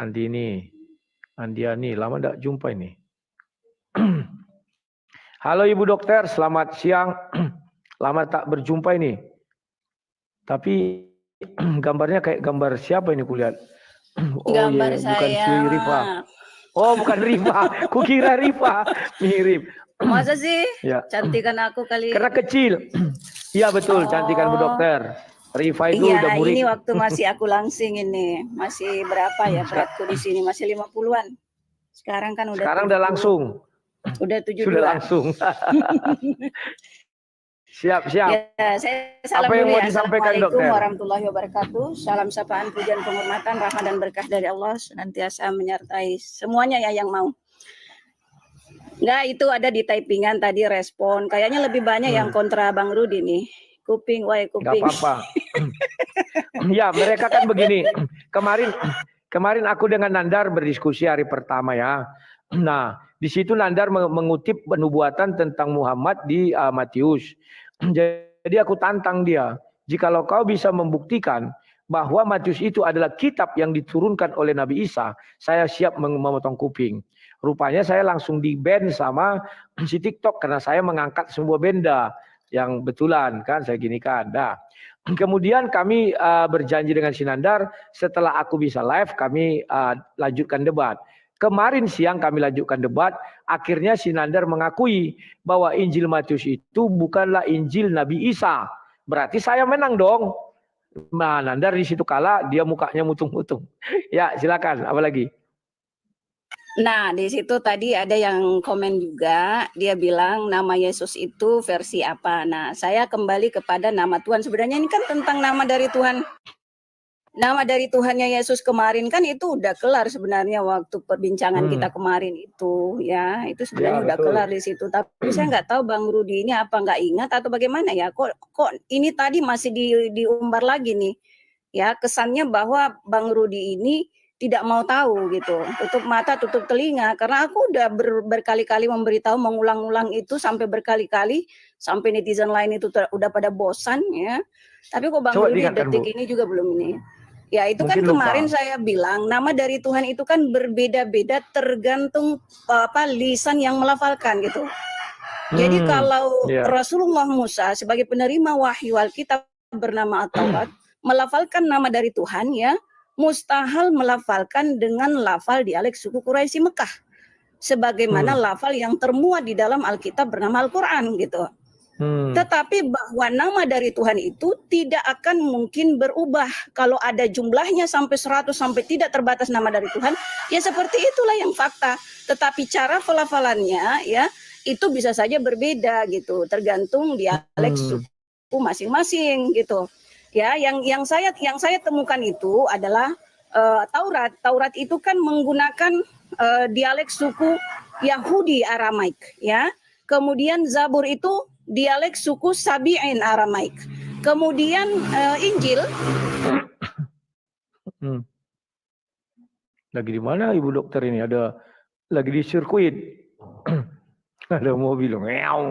Andini, Andiani, lama tidak jumpa ini. Halo Ibu Dokter, selamat siang. Lama tak berjumpa ini. Tapi gambarnya kayak gambar siapa ini kulihat? Oh Gambar iya, bukan si saya. Rifa. Oh bukan Rifa, kukira Rifa. Mirip. Masa sih? Ya. Cantikan aku kali. Karena kecil. Iya betul, cantikan Bu Dokter. Rifa itu udah Iya, murid. ini waktu masih aku langsing ini. Masih berapa ya beratku di sini? Masih 50-an. Sekarang kan udah Sekarang udah langsung. Udah 72. Sudah langsung. Siap. Ya, saya salam apa yang dulu mau ya. disampaikan Assalamualaikum Dokter? warahmatullahi wabarakatuh. Salam sapaan, pujian, penghormatan, rahmat dan berkah dari Allah senantiasa menyertai semuanya ya yang mau. Enggak, itu ada di typingan tadi respon. Kayaknya lebih banyak yang kontra Bang Rudi nih. Kuping, woi kuping. Gak apa-apa. Ya, mereka kan begini. Kemarin aku dengan Nandar berdiskusi hari pertama ya. Nah, di situ Nandar mengutip penubuatan tentang Muhammad di Matius. Jadi aku tantang dia. Jikalau kau bisa membuktikan bahwa Matius itu adalah kitab yang diturunkan oleh Nabi Isa, saya siap memotong kuping. Rupanya saya langsung di-ban sama si TikTok karena saya mengangkat sebuah benda yang betulan kan saya gini kan. Nah, kemudian kami berjanji dengan Sinandar setelah aku bisa live kami lanjutkan debat. Kemarin siang kami lanjutkan debat, akhirnya Sinandar mengakui bahwa Injil Matius itu bukanlah Injil Nabi Isa. Berarti saya menang dong. Nah, Nandar di situ kalah, dia mukanya mutung-mutung. Ya, silakan. Apa lagi? Nah, di situ tadi ada yang komen juga, dia bilang nama Yesus itu versi apa. Nah, saya kembali kepada nama Tuhan. Sebenarnya ini kan tentang nama dari Tuhan. Nama dari Tuhannya Yesus kemarin kan itu udah kelar sebenarnya waktu perbincangan kita kemarin itu ya. Itu sebenarnya udah kelar di situ. Tapi saya nggak tahu Bang Rudi ini apa nggak ingat atau bagaimana ya. Kok ini tadi masih diumbar lagi nih. Ya, kesannya bahwa Bang Rudi ini tidak mau tahu gitu, tutup mata, tutup telinga, karena aku udah berkali-kali memberitahu, mengulang-ulang itu sampai berkali-kali, sampai netizen lain itu udah pada bosan ya. Tapi kok Bang Rudi detik ini juga belum ini. Ya itu mungkin kan kemarin lupa. Saya bilang nama dari Tuhan itu kan berbeda-beda tergantung lisan yang melafalkan gitu. Jadi kalau Rasulullah Musa sebagai penerima wahyu Alkitab bernama At-Taurat melafalkan nama dari Tuhan ya, mustahil melafalkan dengan lafal dialek suku Quraisy Mekah. Sebagaimana lafal yang termuat di dalam Alkitab bernama Al-Quran gitu. Tetapi bahwa nama dari Tuhan itu tidak akan mungkin berubah. Kalau ada jumlahnya sampai 100 sampai tidak terbatas nama dari Tuhan, ya seperti itulah yang fakta. Tetapi cara pelafalannya ya itu bisa saja berbeda gitu, tergantung dialek suku masing-masing gitu. Ya, yang saya temukan itu adalah Taurat. Taurat itu kan menggunakan dialek suku Yahudi Aramaik ya. Kemudian Zabur itu dialek suku Sabi'in Aramaik. Kemudian Injil lagi di mana Ibu Dokter ini? Ada lagi di sirkuit. Ada mobil ngeong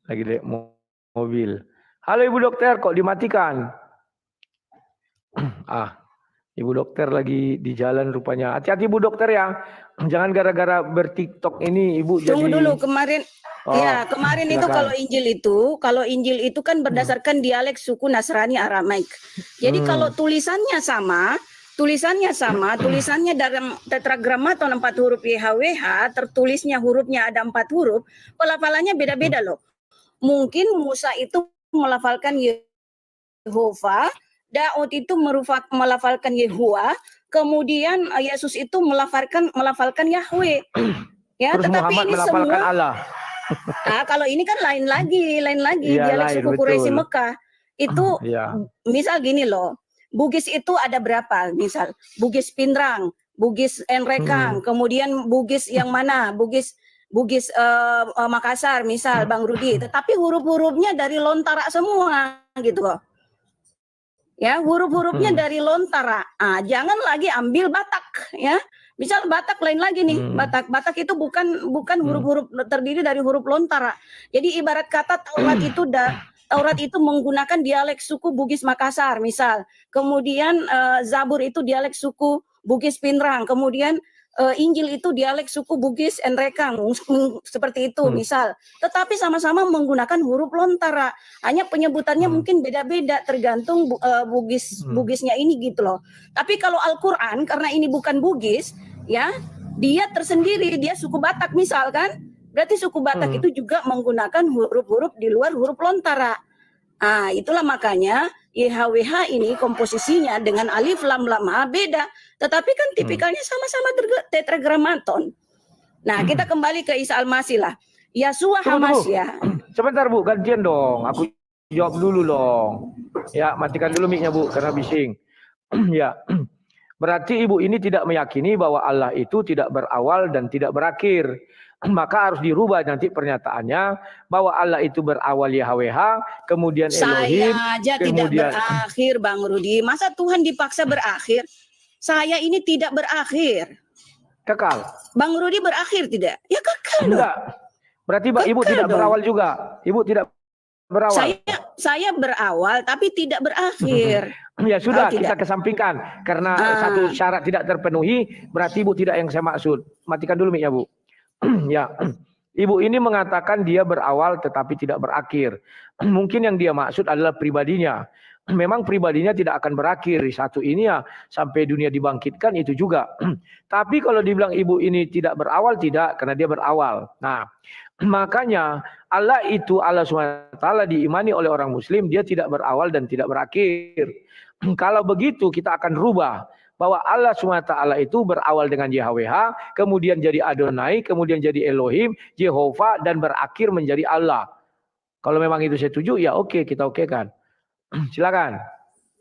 lagi di mobil. Halo Ibu Dokter, kok dimatikan? Ibu Dokter lagi di jalan rupanya. Hati-hati Ibu Dokter ya. Jangan gara-gara bertiktok ini Ibu Tunggu jadi. dulu kemarin. Ya, kemarin silakan. Itu kalau Injil itu kan berdasarkan dialek suku Nasrani Aramaik. Jadi kalau tulisannya sama dalam tetragrammaton 4 huruf YHWH, tertulisnya hurufnya ada 4 huruf, pelafalannya beda-beda loh. Mungkin Musa itu melafalkan Yehova, Daud itu melafalkan Yehuwa, kemudian Yesus itu melafalkan Yahweh. Ya, terus tetapi Muhammad ini melafalkan semua Allah. Kalau ini kan lain lagi ya, dialek suku Quraisy Mekah. Itu misal gini loh. Bugis itu ada berapa? Misal Bugis Pindrang, Bugis Enrekang, kemudian Bugis yang mana? Bugis Makassar misal Bang Rudi. Tetapi huruf-hurufnya dari Lontara semua gitu loh. Ya, huruf-hurufnya dari Lontara. Jangan lagi ambil Batak ya. Misal Batak lain lagi nih, Batak itu bukan huruf-huruf terdiri dari huruf Lontara. Jadi ibarat kata Taurat itu Taurat itu menggunakan dialek suku Bugis Makassar misal. Kemudian Zabur itu dialek suku Bugis Pinrang. Kemudian Injil itu dialek suku Bugis Enrekang, seperti itu misal. Tetapi sama-sama menggunakan huruf lontara. Hanya penyebutannya mungkin beda-beda tergantung Bugisnya ini gitu loh. Tapi kalau Al-Qur'an karena ini bukan Bugis, ya, dia tersendiri, dia suku Batak misal kan. Berarti suku Batak itu juga menggunakan huruf-huruf di luar huruf lontara. Ah, itulah makanya YHWH ini komposisinya dengan alif lam lam ha beda, tetapi kan tipikalnya sama-sama tetragrammaton. Nah, kita kembali ke Isa Al-Masih lah. Yasua Hamasya. Sebentar Bu, gantian dong. Aku jawab dulu dong. Ya, matikan dulu mic-nya Bu karena bising. Ya. Berarti Ibu ini tidak meyakini bahwa Allah itu tidak berawal dan tidak berakhir. Maka harus dirubah nanti pernyataannya bahwa Allah itu berawal YHWH, kemudian Elohim, Saya aja tidak berakhir, Bang Rudi. Masa Tuhan dipaksa berakhir? Saya ini tidak berakhir. Kekal. Bang Rudi berakhir tidak? Ya kekal. Enggak. Berarti Ibu tidak berawal juga. Ibu tidak berawal. Saya berawal tapi tidak berakhir. Ya sudah, kita kesampingkan. Karena satu syarat tidak terpenuhi, berarti Ibu tidak yang saya maksud. Matikan dulu mic-nya Bu. Ya, Ibu ini mengatakan dia berawal tetapi tidak berakhir. Mungkin yang dia maksud adalah pribadinya. Memang pribadinya tidak akan berakhir. Satu ini ya sampai dunia dibangkitkan itu juga. Tapi kalau dibilang Ibu ini tidak berawal, tidak, karena dia berawal. Nah, makanya Allah itu Allah SWT diimani oleh orang Muslim, dia tidak berawal dan tidak berakhir. Kalau begitu kita akan rubah bahwa Allah SWT itu berawal dengan YHWH, kemudian jadi Adonai, kemudian jadi Elohim, Jehovah, dan berakhir menjadi Allah. Kalau memang itu setuju, ya oke, kita okekan. Silakan.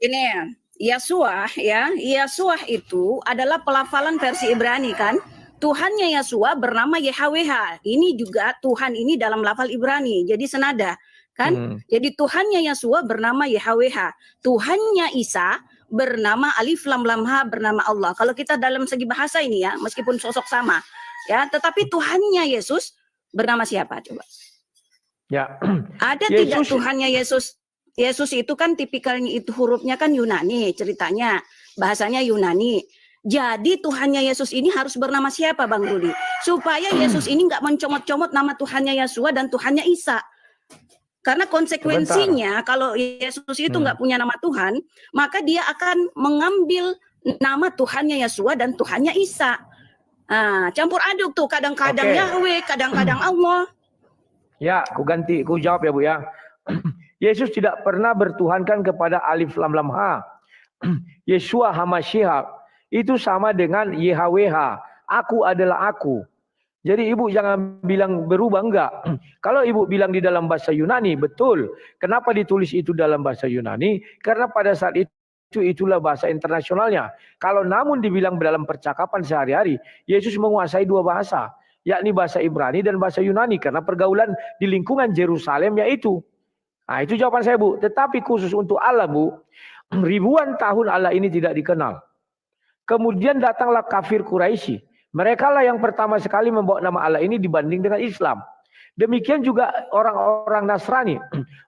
Ini Yasuah ya, Yasuah itu adalah pelafalan versi Ibrani kan. Tuhannya Yasuah bernama YHWH. Ini juga Tuhan ini dalam lafal Ibrani, jadi senada kan. Jadi Tuhannya Yasuah bernama YHWH. Tuhannya Isa bernama alif lam lam ha bernama Allah. Kalau kita dalam segi bahasa ini ya, meskipun sosok sama ya, tetapi Tuhannya Yesus bernama siapa coba? Ya. Ada Yesus. Tidak Tuhannya Yesus? Yesus itu kan tipikalnya itu hurufnya kan Yunani, ceritanya bahasanya Yunani. Jadi Tuhannya Yesus ini harus bernama siapa Bang Rudi? Supaya Yesus ini nggak mencomot-comot nama Tuhannya Yesua dan Tuhannya Isa. Karena konsekuensinya kalau Yesus itu nggak punya nama Tuhan, maka dia akan mengambil nama Tuhannya Yesua dan Tuhannya Isa. Nah, campur aduk tuh, kadang-kadang Yahweh, kadang-kadang Allah. Ya, aku ganti, aku jawab ya Bu ya. Yesus tidak pernah bertuhankan kepada alif lam lam ha. Yesua Hamashiach itu sama dengan YHWH. Aku adalah aku. Jadi Ibu jangan bilang berubah, enggak. Kalau Ibu bilang di dalam bahasa Yunani, betul. Kenapa ditulis itu dalam bahasa Yunani? Karena pada saat itu itulah bahasa internasionalnya. Kalau namun dibilang dalam percakapan sehari-hari, Yesus menguasai dua bahasa, yakni bahasa Ibrani dan bahasa Yunani, karena pergaulan di lingkungan Yerusalem yaitu. Nah, itu jawaban saya Bu. Tetapi khusus untuk Allah Bu, ribuan tahun Allah ini tidak dikenal. Kemudian datanglah kafir Quraisy. Mereka lah yang pertama sekali membawa nama Allah ini dibanding dengan Islam. Demikian juga orang-orang Nasrani,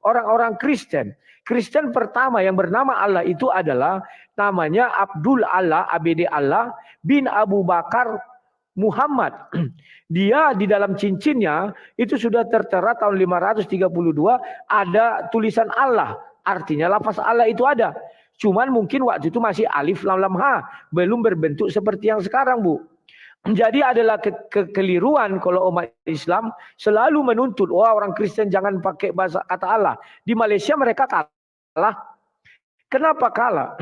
orang-orang Kristen. Kristen pertama yang bernama Allah itu adalah namanya Abdul Allah, ABD Allah bin Abu Bakar Muhammad. Dia di dalam cincinnya itu sudah tertera tahun 532 ada tulisan Allah. Artinya lafaz Allah itu ada. Cuman mungkin waktu itu masih alif lam lam ha, belum berbentuk seperti yang sekarang Bu. Jadi adalah kekeliruan kalau umat Islam selalu menuntut orang Kristen jangan pakai bahasa kata Allah. Di Malaysia mereka kalah. Kenapa kalah?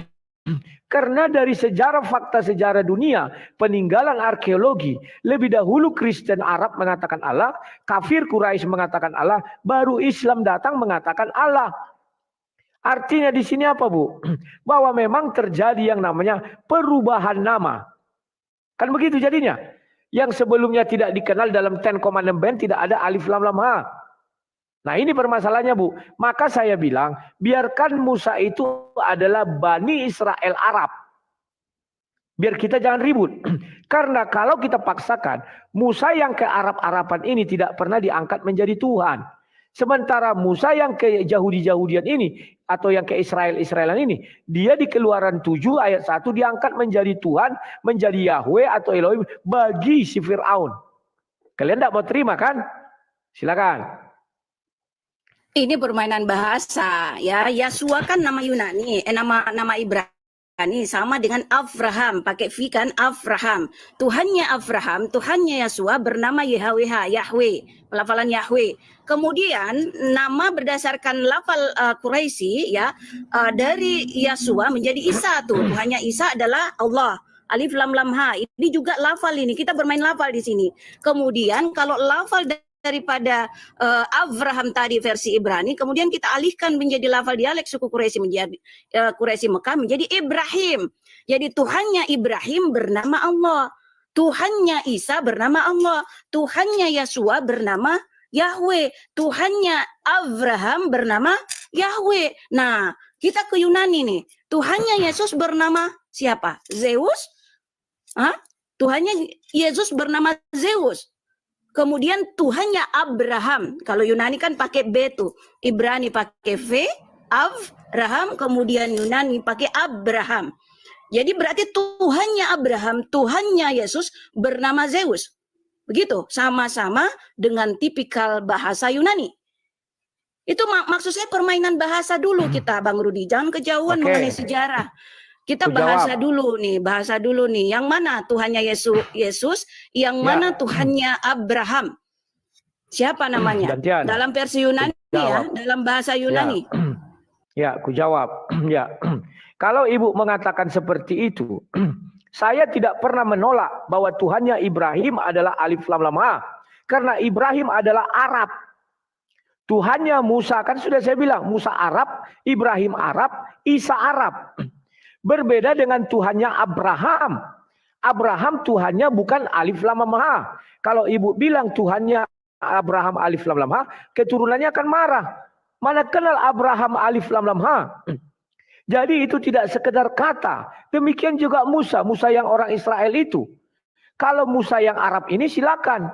Karena dari sejarah fakta sejarah dunia, peninggalan arkeologi, lebih dahulu Kristen Arab mengatakan Allah, kafir Quraisy mengatakan Allah, baru Islam datang mengatakan Allah. Artinya di sini apa Bu? Bahwa memang terjadi yang namanya perubahan nama. Kan begitu jadinya. Yang sebelumnya tidak dikenal dalam Ten Commandment tidak ada alif lam lam ha. Nah ini permasalahannya Bu. Maka saya bilang biarkan Musa itu adalah Bani Israel Arab. Biar kita jangan ribut. Karena kalau kita paksakan Musa yang ke Arab-Araban ini tidak pernah diangkat menjadi Tuhan. Sementara Musa yang ke Yahudi-Yahudian ini atau yang ke Israel-Israelan ini, dia di Keluaran 7 ayat 1 diangkat menjadi Tuhan, menjadi Yahweh atau Elohim bagi si Fir'aun. Kalian tidak mau terima kan? Silakan. Ini permainan bahasa ya. Yasua kan nama Yunani, nama Ibrani sama dengan Abraham, pakai V kan Abraham. Tuhannya Abraham, Tuhannya Yasua bernama Yahweh, pelafalan Yahweh. Kemudian nama berdasarkan lafal Quraisy ya, dari Yasua menjadi Isa tuh. Tuhannya Isa adalah Allah. Alif lam lam ha. Ini juga lafal ini. Kita bermain lafal di sini. Kemudian kalau lafal daripada Abraham tadi versi Ibrani, kemudian kita alihkan menjadi lafal dialek suku Quraisy menjadi Quraisy Mekah menjadi Ibrahim. Jadi Tuhannya Ibrahim bernama Allah, Tuhannya Isa bernama Allah, Tuhannya Yasua bernama Yahweh, Tuhannya Abraham bernama Yahweh. Nah, kita ke Yunani nih. Tuhannya Yesus bernama siapa? Zeus? Hah? Tuhannya Yesus bernama Zeus. Kemudian Tuhannya Abraham. Kalau Yunani kan pakai B tuh. Ibrani pakai V, Abraham, kemudian Yunani pakai Abraham. Jadi berarti Tuhannya Abraham, Tuhannya Yesus bernama Zeus. Begitu, sama-sama dengan tipikal bahasa Yunani. Itu maksud saya permainan bahasa dulu kita, Bang Rudi. Jangan kejauhan mengenai sejarah. Kita bahasa dulu nih. Yang mana Tuhannya Yesus, yang mana Tuhannya Abraham? Siapa namanya? Gantian. Dalam versi Yunani ya, dalam bahasa Yunani. Ya, aku jawab. Ya. Kalau Ibu mengatakan seperti itu, saya tidak pernah menolak bahwa Tuhannya Ibrahim adalah Alif Lam Lam Ha. Karena Ibrahim adalah Arab. Tuhannya Musa, kan sudah saya bilang, Musa Arab, Ibrahim Arab, Isa Arab. Berbeda dengan Tuhannya Abraham. Abraham Tuhannya bukan Alif Lam Lam Ha. Kalau Ibu bilang Tuhannya Abraham Alif Lam Lam Ha, keturunannya akan marah. Mana kenal Abraham Alif Lam Lam Ha? Jadi itu tidak sekedar kata. Demikian juga Musa yang orang Israel itu. Kalau Musa yang Arab ini silakan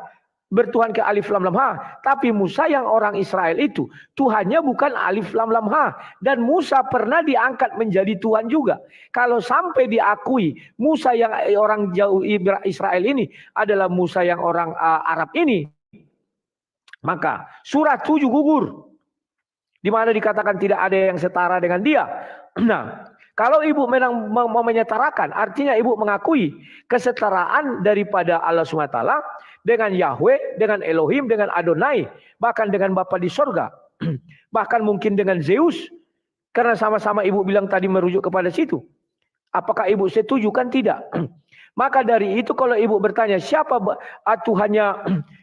bertuhan ke Alif Lam Lam Ha. Tapi Musa yang orang Israel itu, Tuhannya bukan Alif Lam Lam Ha. Dan Musa pernah diangkat menjadi Tuhan juga. Kalau sampai diakui Musa yang orang jauh Israel ini adalah Musa yang orang Arab ini, maka surah 7 gugur. Di mana dikatakan tidak ada yang setara dengan dia. Nah, kalau Ibu memang mau menyetarakan, artinya Ibu mengakui kesetaraan daripada Allah SWT dengan Yahweh, dengan Elohim, dengan Adonai, bahkan dengan Bapa di sorga, bahkan mungkin dengan Zeus, karena sama-sama Ibu bilang tadi merujuk kepada situ. Apakah Ibu setuju? Kan tidak. Maka dari itu kalau Ibu bertanya siapa Tuhannya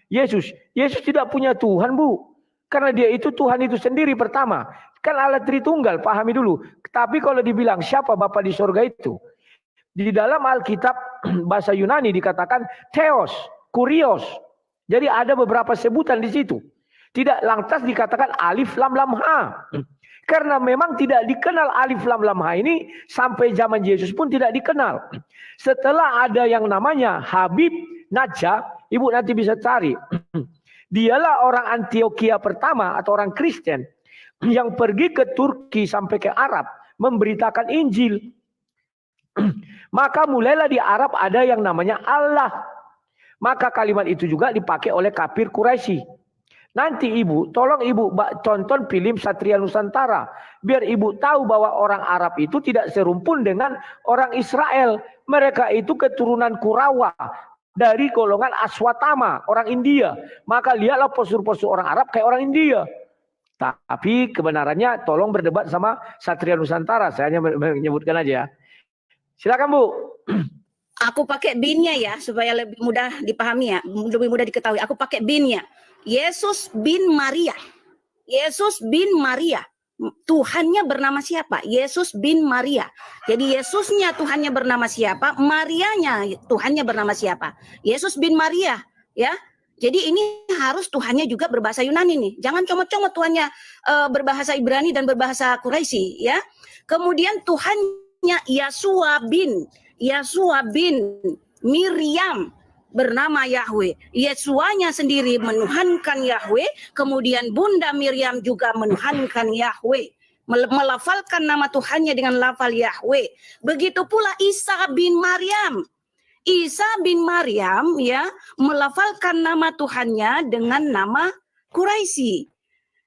Yesus? Yesus tidak punya Tuhan, Bu. Karena dia itu Tuhan itu sendiri pertama. Kan Allah Tritunggal, pahami dulu. Tapi kalau dibilang siapa Bapa di sorga itu? Di dalam Alkitab bahasa Yunani dikatakan Theos, Kurios. Jadi ada beberapa sebutan di situ. Tidak lantas dikatakan Alif Lam Lam Ha. Karena memang tidak dikenal Alif Lam Lam Ha ini sampai zaman Yesus pun tidak dikenal. Setelah ada yang namanya Habib Najjar, Ibu nanti bisa cari. Dialah orang Antioquia pertama atau orang Kristen yang pergi ke Turki sampai ke Arab memberitakan Injil. Maka mulailah di Arab ada yang namanya Allah. Maka kalimat itu juga dipakai oleh kafir Quraisy. Nanti Ibu, tolong Ibu tonton film Satria Nusantara. Biar Ibu tahu bahwa orang Arab itu tidak serumpun dengan orang Israel. Mereka itu keturunan Kurawa. Dari golongan Aswatama, orang India. Maka lihatlah postur-postur orang Arab kayak orang India. Tapi kebenarannya tolong berdebat sama Satria Nusantara. Saya hanya menyebutkan aja ya. Silakan Bu. Aku pakai binnya ya supaya lebih mudah dipahami ya, lebih mudah diketahui. Aku pakai binnya. Yesus bin Maria. Yesus bin Maria. Tuhannya bernama siapa? Yesus bin Maria. Jadi Yesusnya Tuhannya bernama siapa? Marianya Tuhannya bernama siapa? Yesus bin Maria, ya. Jadi ini harus Tuhannya juga berbahasa Yunani nih. Jangan comot-comot Tuhannya berbahasa Ibrani dan berbahasa Quraisy, ya. Kemudian Tuhannya Yasua bin Miriam. bernama Yahweh. Yesuanya sendiri menuhankan Yahweh, kemudian Bunda Miriam juga menuhankan Yahweh, melafalkan nama Tuhannya dengan lafal Yahweh. Begitu pula Isa bin Maryam. Isa bin Maryam ya melafalkan nama Tuhannya dengan nama Quraisy.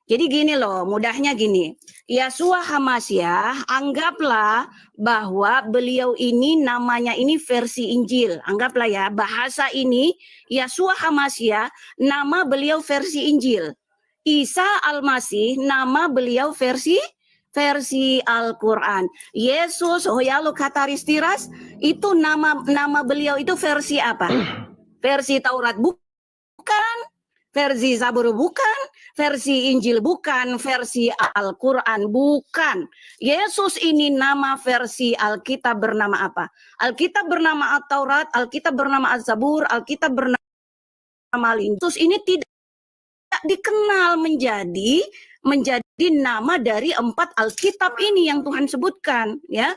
Jadi gini loh, mudahnya gini. Yeshua HaMashiach, anggaplah bahwa beliau ini namanya ini versi Injil. Anggaplah ya, bahasa ini Yeshua HaMashiach, nama beliau versi Injil. Isa Al-Masih, nama beliau versi Al-Quran. Yesus Hoyalo Kataristiras, itu nama beliau itu versi apa? Versi Taurat bukan, versi Zabur bukan, versi Injil bukan, versi Al-Quran bukan. Yesus ini nama versi Alkitab bernama apa? Alkitab bernama Al-Taurat, Alkitab bernama Az-Zabur, Alkitab bernama Al-Injil. Yesus ini tidak dikenal menjadi nama dari 4 Alkitab ini yang Tuhan sebutkan, ya.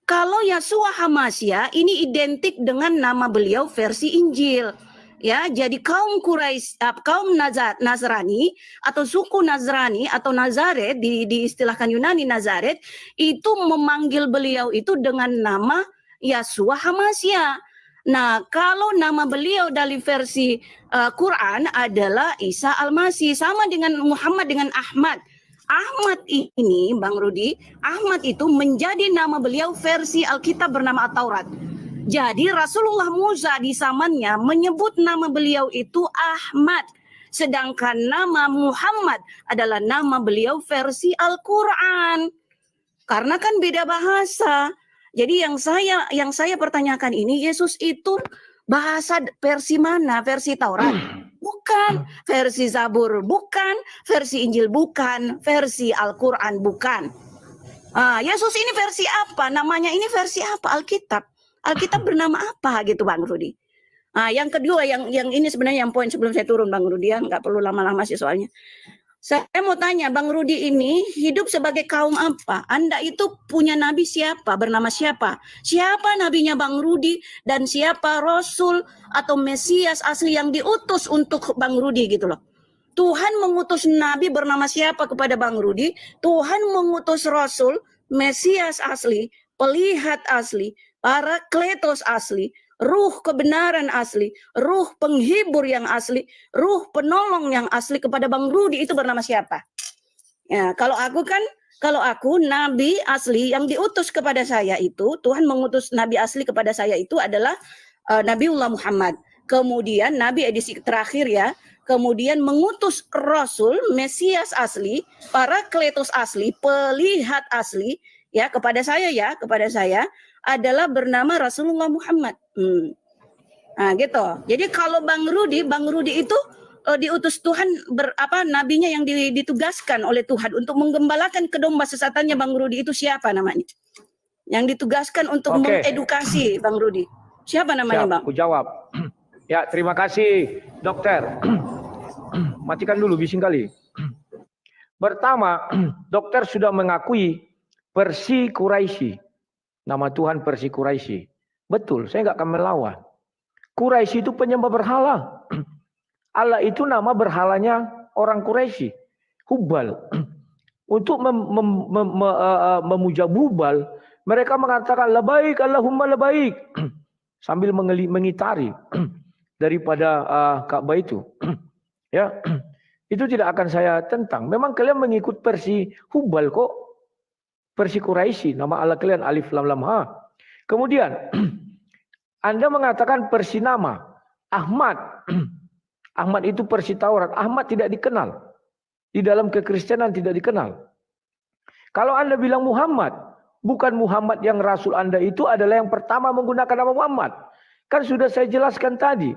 Kalau Yeshua HaMashiach ini identik dengan nama beliau versi Injil. Ya, jadi kaum Quraisy, kaum Nasrani atau suku Nasrani atau Nazaret diistilahkan Yunani Nazaret itu memanggil beliau itu dengan nama Yeshua HaMashiach. Nah, kalau nama beliau dari versi Quran adalah Isa Al-Masih, sama dengan Muhammad dengan Ahmad. Ahmad ini, Bang Rudi, Ahmad itu menjadi nama beliau versi Alkitab bernama Taurat. Jadi Rasulullah Musa di zamannya menyebut nama beliau itu Ahmad. Sedangkan nama Muhammad adalah nama beliau versi Al-Quran. Karena kan beda bahasa. Jadi yang saya pertanyakan ini, Yesus itu bahasa versi mana? Versi Taurat? Bukan. Versi Zabur? Bukan. Versi Injil? Bukan. Versi Al-Quran? Bukan. Yesus ini versi apa? Namanya ini versi apa? Alkitab. Alkitab bernama apa gitu Bang Rudi? Yang kedua yang ini sebenarnya yang poin sebelum saya turun Bang Rudi, ya nggak perlu lama-lama sih soalnya. Saya mau tanya Bang Rudi ini hidup sebagai kaum apa? Anda itu punya nabi siapa? Bernama siapa? Siapa nabinya Bang Rudi dan siapa Rasul atau Mesias asli yang diutus untuk Bang Rudi gitu loh. Tuhan mengutus nabi bernama siapa kepada Bang Rudi? Tuhan mengutus Rasul, Mesias asli, Pelihat asli, Parakletos asli, Ruh kebenaran asli, Ruh penghibur yang asli, Ruh penolong yang asli kepada Bang Rudi itu bernama siapa? Ya, kalau aku nabi asli yang diutus kepada saya itu, Tuhan mengutus nabi asli kepada saya itu adalah Nabiullah Muhammad. Kemudian nabi edisi terakhir ya, kemudian mengutus Rasul, Mesias asli, Parakletos asli, Pelihat asli ya kepada saya adalah bernama Rasulullah Muhammad. Nah, gitu. Jadi kalau Bang Rudi itu diutus Tuhan nabinya yang ditugaskan oleh Tuhan untuk menggembalakan ke domba sesatannya Bang Rudi itu siapa namanya? Yang ditugaskan untuk mengedukasi Bang Rudi. Siapa namanya, Bang? Aku jawab. Ya, terima kasih, Dokter. Matikan dulu bising kali. Pertama, Dokter sudah mengakui versi Quraisy. Nama Tuhan versi Quraisy. Betul, saya nggak akan melawan. Quraisy itu penyembah berhala. Allah itu nama berhalanya orang Quraisy. Hubal. Untuk memuja Hubal, mereka mengatakan labaik Allahumma labaik. Sambil mengitari daripada Ka'bah itu. Ya, itu tidak akan saya tentang. Memang kalian mengikut versi Hubal kok. Versi Quraisy, nama Allah kalian Alif Lam Lam Ha. Kemudian Anda mengatakan versi nama Ahmad. Ahmad itu versi Taurat. Ahmad tidak dikenal. Di dalam kekristenan tidak dikenal. Kalau Anda bilang Muhammad, bukan Muhammad yang Rasul Anda itu adalah yang pertama menggunakan nama Muhammad. Kan sudah saya jelaskan tadi.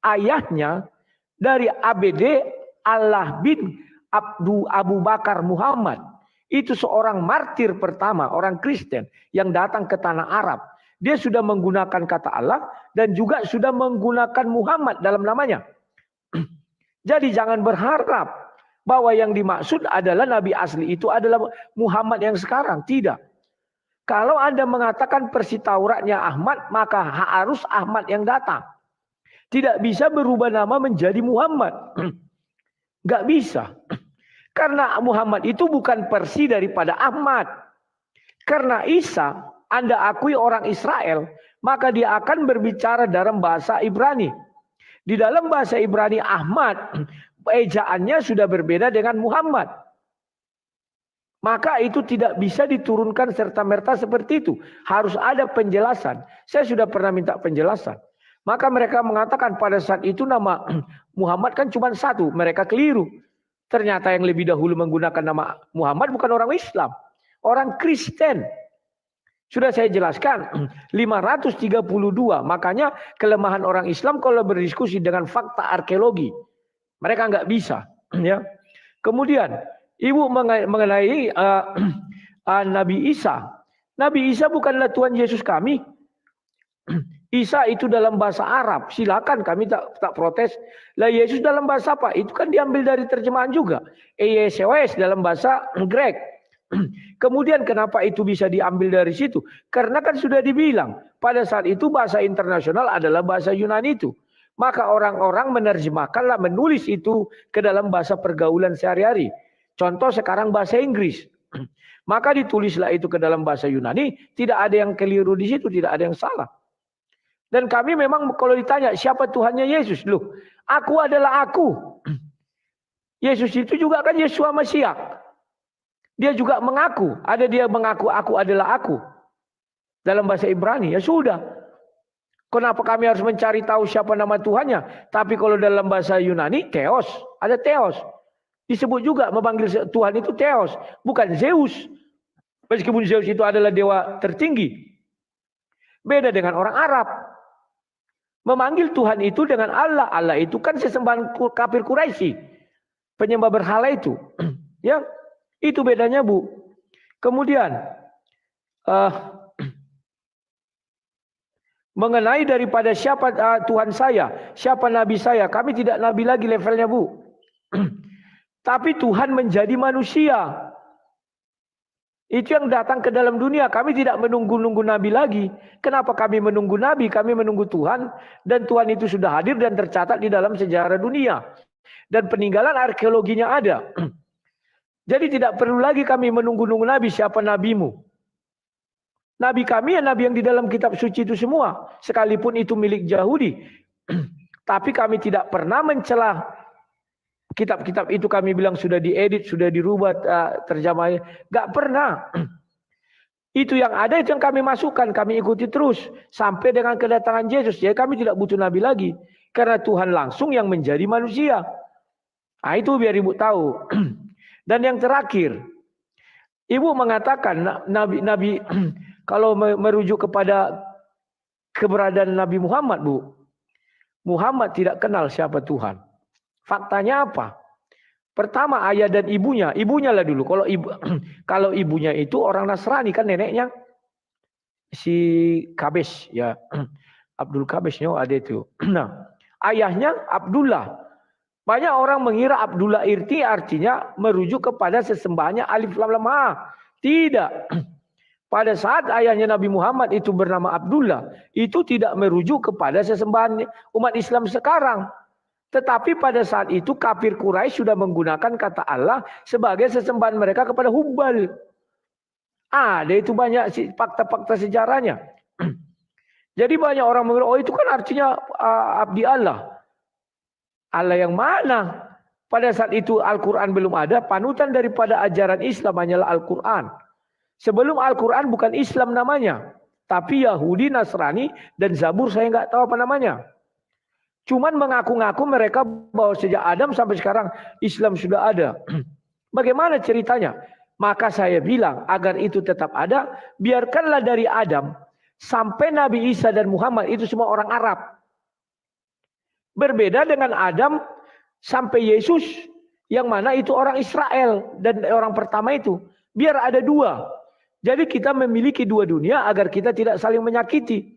Ayahnya dari ABD Allah bin Abu Bakar Muhammad. Itu seorang martir pertama, orang Kristen yang datang ke tanah Arab. Dia sudah menggunakan kata Allah dan juga sudah menggunakan Muhammad dalam namanya. Jadi jangan berharap bahwa yang dimaksud adalah nabi asli itu adalah Muhammad yang sekarang. Tidak. Kalau Anda mengatakan versi Tauratnya Ahmad, maka harus Ahmad yang datang. Tidak bisa berubah nama menjadi Muhammad. Nggak bisa. Karena Muhammad itu bukan versi daripada Ahmad. Karena Isa, Anda akui orang Israel, maka dia akan berbicara dalam bahasa Ibrani. Di dalam bahasa Ibrani Ahmad, ejaannya sudah berbeda dengan Muhammad. Maka itu tidak bisa diturunkan serta-merta seperti itu. Harus ada penjelasan. Saya sudah pernah minta penjelasan. Maka mereka mengatakan pada saat itu nama Muhammad kan cuma satu. Mereka keliru. Ternyata yang lebih dahulu menggunakan nama Muhammad bukan orang Islam. Orang Kristen. Sudah saya jelaskan. 532. Makanya kelemahan orang Islam kalau berdiskusi dengan fakta arkeologi. Mereka nggak bisa. Ya. Kemudian. Ibu mengenai Nabi Isa. Nabi Isa bukanlah Tuhan Yesus kami. Isa itu dalam bahasa Arab. Silakan kami tak protes. Lah Yesus dalam bahasa apa? Itu kan diambil dari terjemahan juga. Yesus dalam bahasa Grek. Kemudian kenapa itu bisa diambil dari situ? Karena kan sudah dibilang. Pada saat itu bahasa internasional adalah bahasa Yunani itu. Maka orang-orang menerjemahkanlah, menulis itu ke dalam bahasa pergaulan sehari-hari. Contoh sekarang bahasa Inggris. Maka ditulislah itu ke dalam bahasa Yunani. Tidak ada yang keliru di situ. Tidak ada yang salah. Dan kami memang kalau ditanya siapa Tuhannya Yesus. Loh, aku adalah aku. Yesus itu juga kan Yeshua Masiah. Dia juga mengaku. Ada dia mengaku aku adalah aku. Dalam bahasa Ibrani. Ya sudah. Kenapa kami harus mencari tahu siapa nama Tuhannya? Tapi kalau dalam bahasa Yunani, Theos. Ada Theos. Disebut juga memanggil Tuhan itu Theos. Bukan Zeus. Meskipun Zeus itu adalah dewa tertinggi. Beda dengan orang Arab. Memanggil Tuhan itu dengan Allah. Allah itu kan sesembahan kafir Quraisy. Penyembah berhala itu. Ya. Itu bedanya, Bu. Kemudian mengenai daripada siapa Tuhan saya, siapa nabi saya, kami tidak nabi lagi levelnya, Bu. Tapi Tuhan menjadi manusia. Itu yang datang ke dalam dunia. Kami tidak menunggu-nunggu nabi lagi. Kenapa kami menunggu nabi? Kami menunggu Tuhan. Dan Tuhan itu sudah hadir dan tercatat di dalam sejarah dunia. Dan peninggalan arkeologinya ada. Jadi tidak perlu lagi kami menunggu-nunggu nabi, siapa nabimu. Nabi kami ya nabi yang di dalam kitab suci itu semua. Sekalipun itu milik Yahudi. Tapi kami tidak pernah mencela kitab-kitab itu, kami bilang sudah diedit, sudah dirubah terjemahnya. Gak pernah. Itu yang ada, itu yang kami masukkan, kami ikuti terus. Sampai dengan kedatangan Yesus. Jadi kami tidak butuh nabi lagi. Karena Tuhan langsung yang menjadi manusia. Nah itu biar ibu tahu. Dan yang terakhir, ibu mengatakan nabi kalau merujuk kepada keberadaan Nabi Muhammad, Bu. Muhammad tidak kenal siapa Tuhan. Faktanya apa? Pertama ayah dan ibunya. Ibunya lah dulu. Kalau ibunya itu orang Nasrani kan neneknya. Si Kabes ya. Abdul Kabesnya ada itu. Nah, ayahnya Abdullah. Banyak orang mengira Abdullah Irti artinya merujuk kepada sesembahannya Alif Lam Lam Ha. Tidak. Pada saat ayahnya Nabi Muhammad itu bernama Abdullah, itu tidak merujuk kepada sesembahan umat Islam sekarang. Tetapi pada saat itu kafir Quraisy sudah menggunakan kata Allah sebagai sesembahan mereka kepada Hubal. Ada itu banyak fakta-fakta sejarahnya. Jadi banyak orang mengira, oh itu kan artinya abdi Allah. Allah yang mana? Pada saat itu Al-Quran belum ada. Panutan daripada ajaran Islam hanyalah Al-Quran. Sebelum Al-Quran bukan Islam namanya. Tapi Yahudi, Nasrani, dan Zabur saya nggak tahu apa namanya. Cuman mengaku-ngaku mereka bahwa sejak Adam sampai sekarang Islam sudah ada. Bagaimana ceritanya? Maka saya bilang agar itu tetap ada, biarkanlah dari Adam sampai Nabi Isa dan Muhammad itu semua orang Arab. Berbeda dengan Adam sampai Yesus yang mana itu orang Israel dan orang pertama itu. Biar ada dua. Jadi kita memiliki dua dunia agar kita tidak saling menyakiti.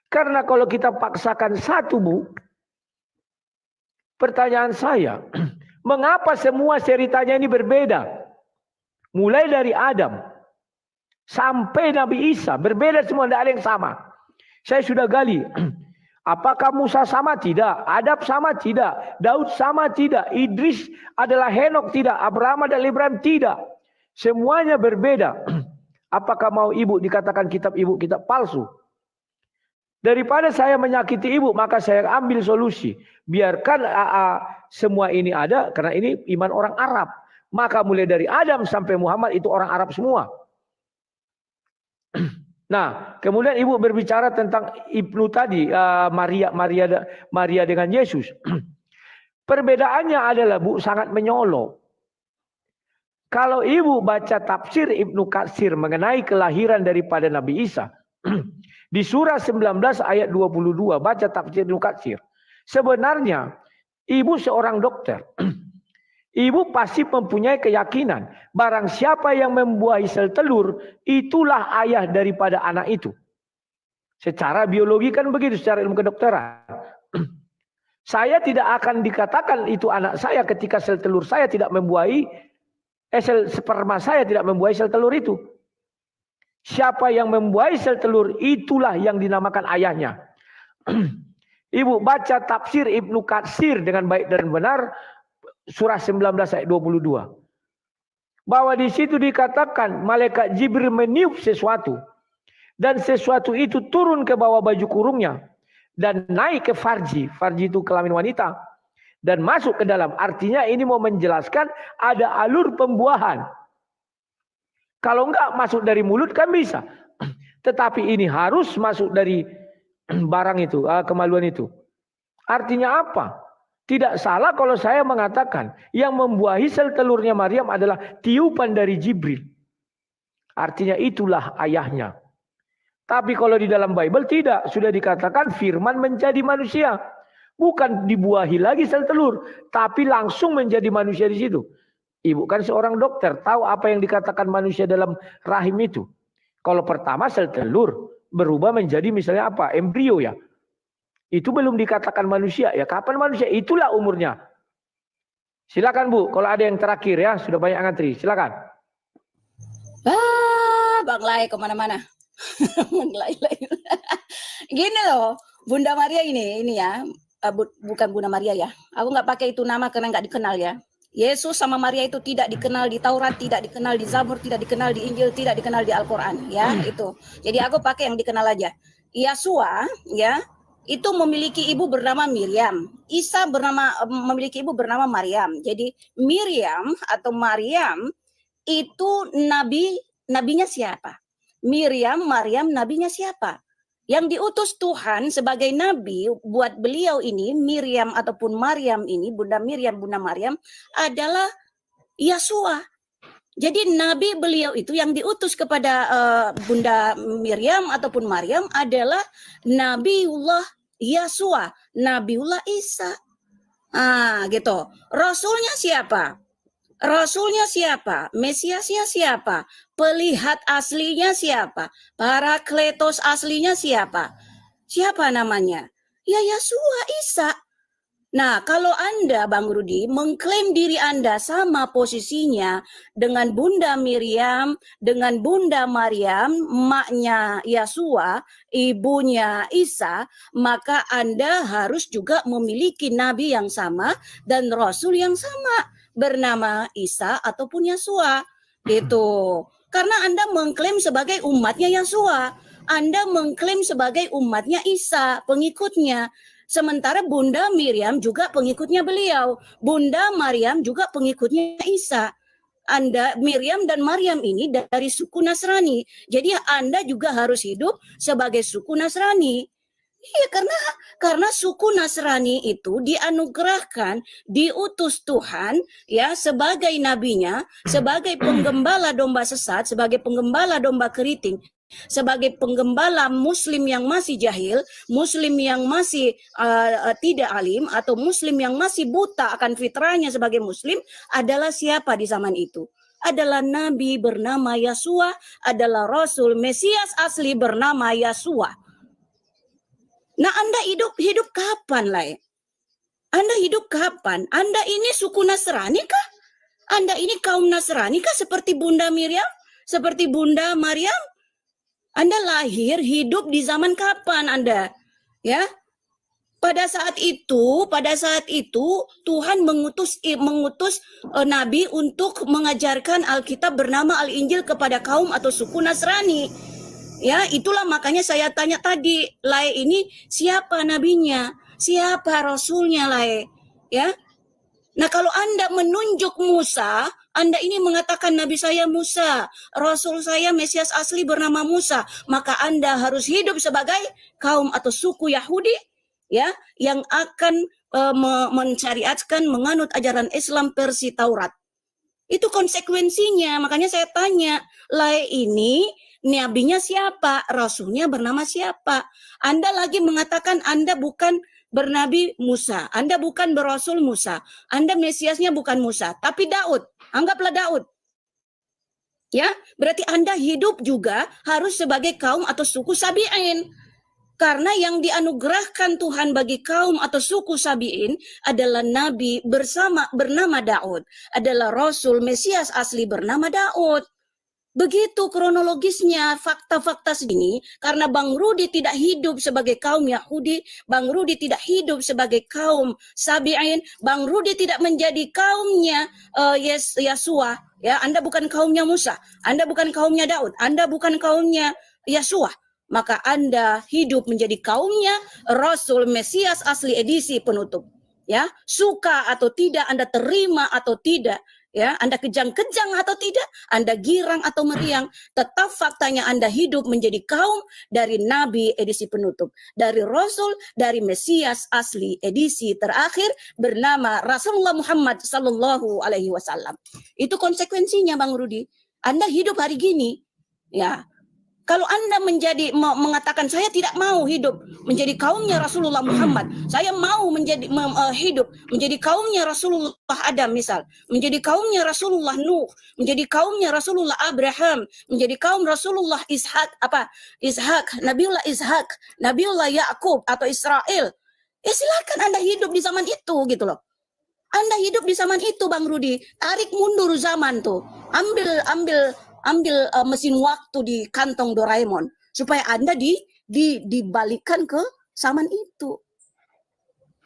Karena kalau kita paksakan satu, Bu. Pertanyaan saya, mengapa semua ceritanya ini berbeda? Mulai dari Adam. sampai Nabi Isa, berbeda semua, tidak ada yang sama. Saya sudah gali. Apakah Musa sama? Tidak. Adam sama? Tidak. Daud sama? Tidak. Idris adalah Henok? Tidak. Abraham adalah Ibrahim? Tidak. Semuanya berbeda. Apakah mau ibu dikatakan kitab ibu kitab palsu? Daripada saya menyakiti ibu, maka saya ambil solusi. Biarkan semua ini ada, karena ini iman orang Arab. Maka mulai dari Adam sampai Muhammad itu orang Arab semua. Nah, kemudian ibu berbicara tentang Ibnu tadi, Maria dengan Yesus. Perbedaannya adalah, Bu, sangat menyolok. Kalau ibu baca tafsir Ibnu Katsir mengenai kelahiran daripada Nabi Isa, di surah 19 ayat 22, baca tafsir Ibnu Katsir. Sebenarnya, ibu seorang dokter. Ibu pasti mempunyai keyakinan, barang siapa yang membuahi sel telur, itulah ayah daripada anak itu. Secara biologi kan begitu, secara ilmu kedokteran. Saya tidak akan dikatakan itu anak saya ketika sel telur saya tidak membuahi, sel sperma saya tidak membuahi sel telur itu. Siapa yang membuahi sel telur, itulah yang dinamakan ayahnya. Ibu baca tafsir Ibnu Katsir dengan baik dan benar, surah 19 ayat 22. Bahwa di situ dikatakan malaikat Jibril meniup sesuatu. Dan sesuatu itu turun ke bawah baju kurungnya. Dan naik ke farji. Farji itu kelamin wanita. Dan masuk ke dalam. Artinya ini mau menjelaskan ada alur pembuahan. Kalau enggak masuk dari mulut kan bisa. Tetapi ini harus masuk dari barang itu, kemaluan itu. Artinya apa? Tidak salah kalau saya mengatakan yang membuahi sel telurnya Maryam adalah tiupan dari Jibril. Artinya itulah ayahnya. Tapi kalau di dalam Bible tidak. Sudah dikatakan firman menjadi manusia. Bukan dibuahi lagi sel telur. Tapi langsung menjadi manusia di situ. Ibu kan seorang dokter. Tahu apa yang dikatakan manusia dalam rahim itu. Kalau pertama sel telur berubah menjadi misalnya apa? Embrio ya. Itu belum dikatakan manusia. Ya kapan manusia? Itulah umurnya. Silakan Bu. Kalau ada yang terakhir ya. Sudah banyak ngantri. Silakan. Bang Lai kemana-mana. Gini loh. Bunda Maria ini ya. Bukan Bunda Maria ya. Aku nggak pakai itu nama karena nggak dikenal ya. Yesus sama Maria itu tidak dikenal di Taurat, tidak dikenal di Zabur, tidak dikenal di Injil, tidak dikenal di Al-Quran. Ya itu. Jadi aku pakai yang dikenal aja. Yasua ya. Itu memiliki ibu bernama Miriam. Isa memiliki ibu bernama Maryam. Jadi Miriam atau Maryam itu nabinya siapa? Maryam nabinya siapa? Yang diutus Tuhan sebagai nabi buat beliau ini, Miriam ataupun Maryam ini, Bunda Miriam, Bunda Maryam adalah Yasua. Jadi nabi beliau itu yang diutus kepada Bunda Miriam ataupun Maryam adalah Nabiullah Yasua, Nabiullah Isa. Gitu. Rasulnya siapa? Rasulnya siapa? Mesiasnya siapa? Pelihat aslinya siapa? Parakletos aslinya siapa? Siapa namanya? Ya Yasua Isa. Nah, kalau Anda, Bang Rudi, mengklaim diri Anda sama posisinya dengan Bunda Miriam, dengan Bunda Maryam, maknya Yasua, ibunya Isa, maka Anda harus juga memiliki nabi yang sama dan rasul yang sama, bernama Isa ataupun Yasua. Gitu. Karena Anda mengklaim sebagai umatnya Yasua. Anda mengklaim sebagai umatnya Isa, pengikutnya. Sementara Bunda Miriam juga pengikutnya beliau. Bunda Maryam juga pengikutnya Isa. Anda, Miriam dan Maryam ini dari suku Nasrani. Jadi Anda juga harus hidup sebagai suku Nasrani. Iya, karena suku Nasrani itu dianugerahkan, diutus Tuhan ya sebagai nabinya, sebagai penggembala domba sesat, sebagai penggembala domba keriting, sebagai penggembala muslim yang masih jahil, muslim yang masih tidak alim, atau muslim yang masih buta akan fitrahnya sebagai muslim, adalah siapa di zaman itu? Adalah nabi bernama Yasua, adalah rasul Mesias asli bernama Yasua. Nah, Anda hidup kapan, Lai? Anda hidup kapan? Anda ini suku Nasrani kah? Anda ini kaum Nasrani kah seperti Bunda Miriam? seperti Bunda Maryam. Anda lahir hidup di zaman kapan Anda? Ya. Pada saat itu Tuhan mengutus nabi untuk mengajarkan Alkitab bernama Al-Injil kepada kaum atau suku Nasrani. Ya, itulah makanya saya tanya tadi, Lai ini siapa nabinya? Siapa rasulnya, Lai? Ya. Nah, kalau Anda menunjuk Musa, Anda ini mengatakan nabi saya Musa, rasul saya Mesias asli bernama Musa, maka Anda harus hidup sebagai kaum atau suku Yahudi, ya, yang akan mensyariatkan menganut ajaran Islam versi Taurat. Itu konsekuensinya. Makanya saya tanya, Lai ini nabinya siapa? Rasulnya bernama siapa? Anda lagi mengatakan Anda bukan bernabi Musa, Anda bukan berasul Musa, Anda Mesiasnya bukan Musa, tapi Daud. Anggaplah Daud. Ya, berarti Anda hidup juga harus sebagai kaum atau suku Sabi'in. Karena yang dianugerahkan Tuhan bagi kaum atau suku Sabi'in adalah nabi bernama Daud, adalah rasul Mesias asli bernama Daud. Begitu kronologisnya, fakta-fakta segini, karena Bang Rudi tidak hidup sebagai kaum Yahudi, Bang Rudi tidak hidup sebagai kaum Sabi'in, Bang Rudi tidak menjadi kaumnya Yesua, ya, Anda bukan kaumnya Musa, Anda bukan kaumnya Daud, Anda bukan kaumnya Yesua, maka Anda hidup menjadi kaumnya Rasul Mesias asli edisi penutup. Ya, suka atau tidak, Anda terima atau tidak, ya, Anda kejang-kejang atau tidak, Anda girang atau meriang, tetap faktanya Anda hidup menjadi kaum dari Nabi edisi penutup, dari Rasul, dari Mesias asli edisi terakhir bernama Rasulullah Muhammad Sallallahu Alaihi Wasallam. Itu konsekuensinya, Bang Rudi. Anda hidup hari gini, ya. Kalau Anda mengatakan saya tidak mau hidup menjadi kaumnya Rasulullah Muhammad, saya mau hidup menjadi kaumnya Rasulullah Adam misal, menjadi kaumnya Rasulullah Nuh, menjadi kaumnya Rasulullah Abraham, menjadi kaum Rasulullah Nabiullah Ishak, Nabiullah Yakub atau Israel. Ya silakan Anda hidup di zaman itu gitu loh. Anda hidup di zaman itu, Bang Rudi. Tarik mundur zaman tuh. Ambil mesin waktu di kantong Doraemon supaya Anda dibalikkan ke zaman itu.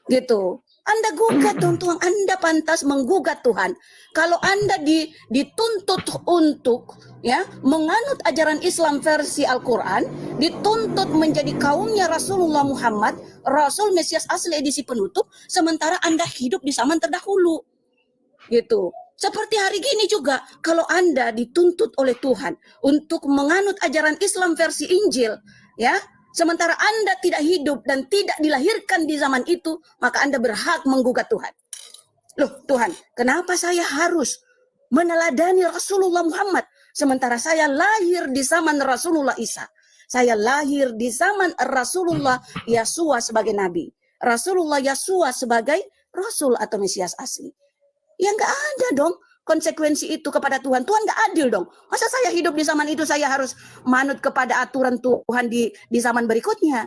Gitu. Anda gugat dong Tuhan, Anda pantas menggugat Tuhan. Kalau Anda dituntut untuk ya menganut ajaran Islam versi Al-Qur'an, dituntut menjadi kaumnya Rasulullah Muhammad, Rasul Mesias asli edisi penutup, sementara Anda hidup di zaman terdahulu. Gitu. Seperti hari gini juga, kalau Anda dituntut oleh Tuhan untuk menganut ajaran Islam versi Injil, ya, sementara Anda tidak hidup dan tidak dilahirkan di zaman itu, maka Anda berhak menggugat Tuhan. Loh, Tuhan, kenapa saya harus meneladani Rasulullah Muhammad, sementara saya lahir di zaman Rasulullah Isa? Saya lahir di zaman Rasulullah Yesua sebagai Nabi, Rasulullah Yesua sebagai Rasul atau Mesias asli. Ya nggak ada dong konsekuensi itu kepada Tuhan. Tuhan nggak adil dong. Masa saya hidup di zaman itu saya harus manut kepada aturan Tuhan di zaman berikutnya.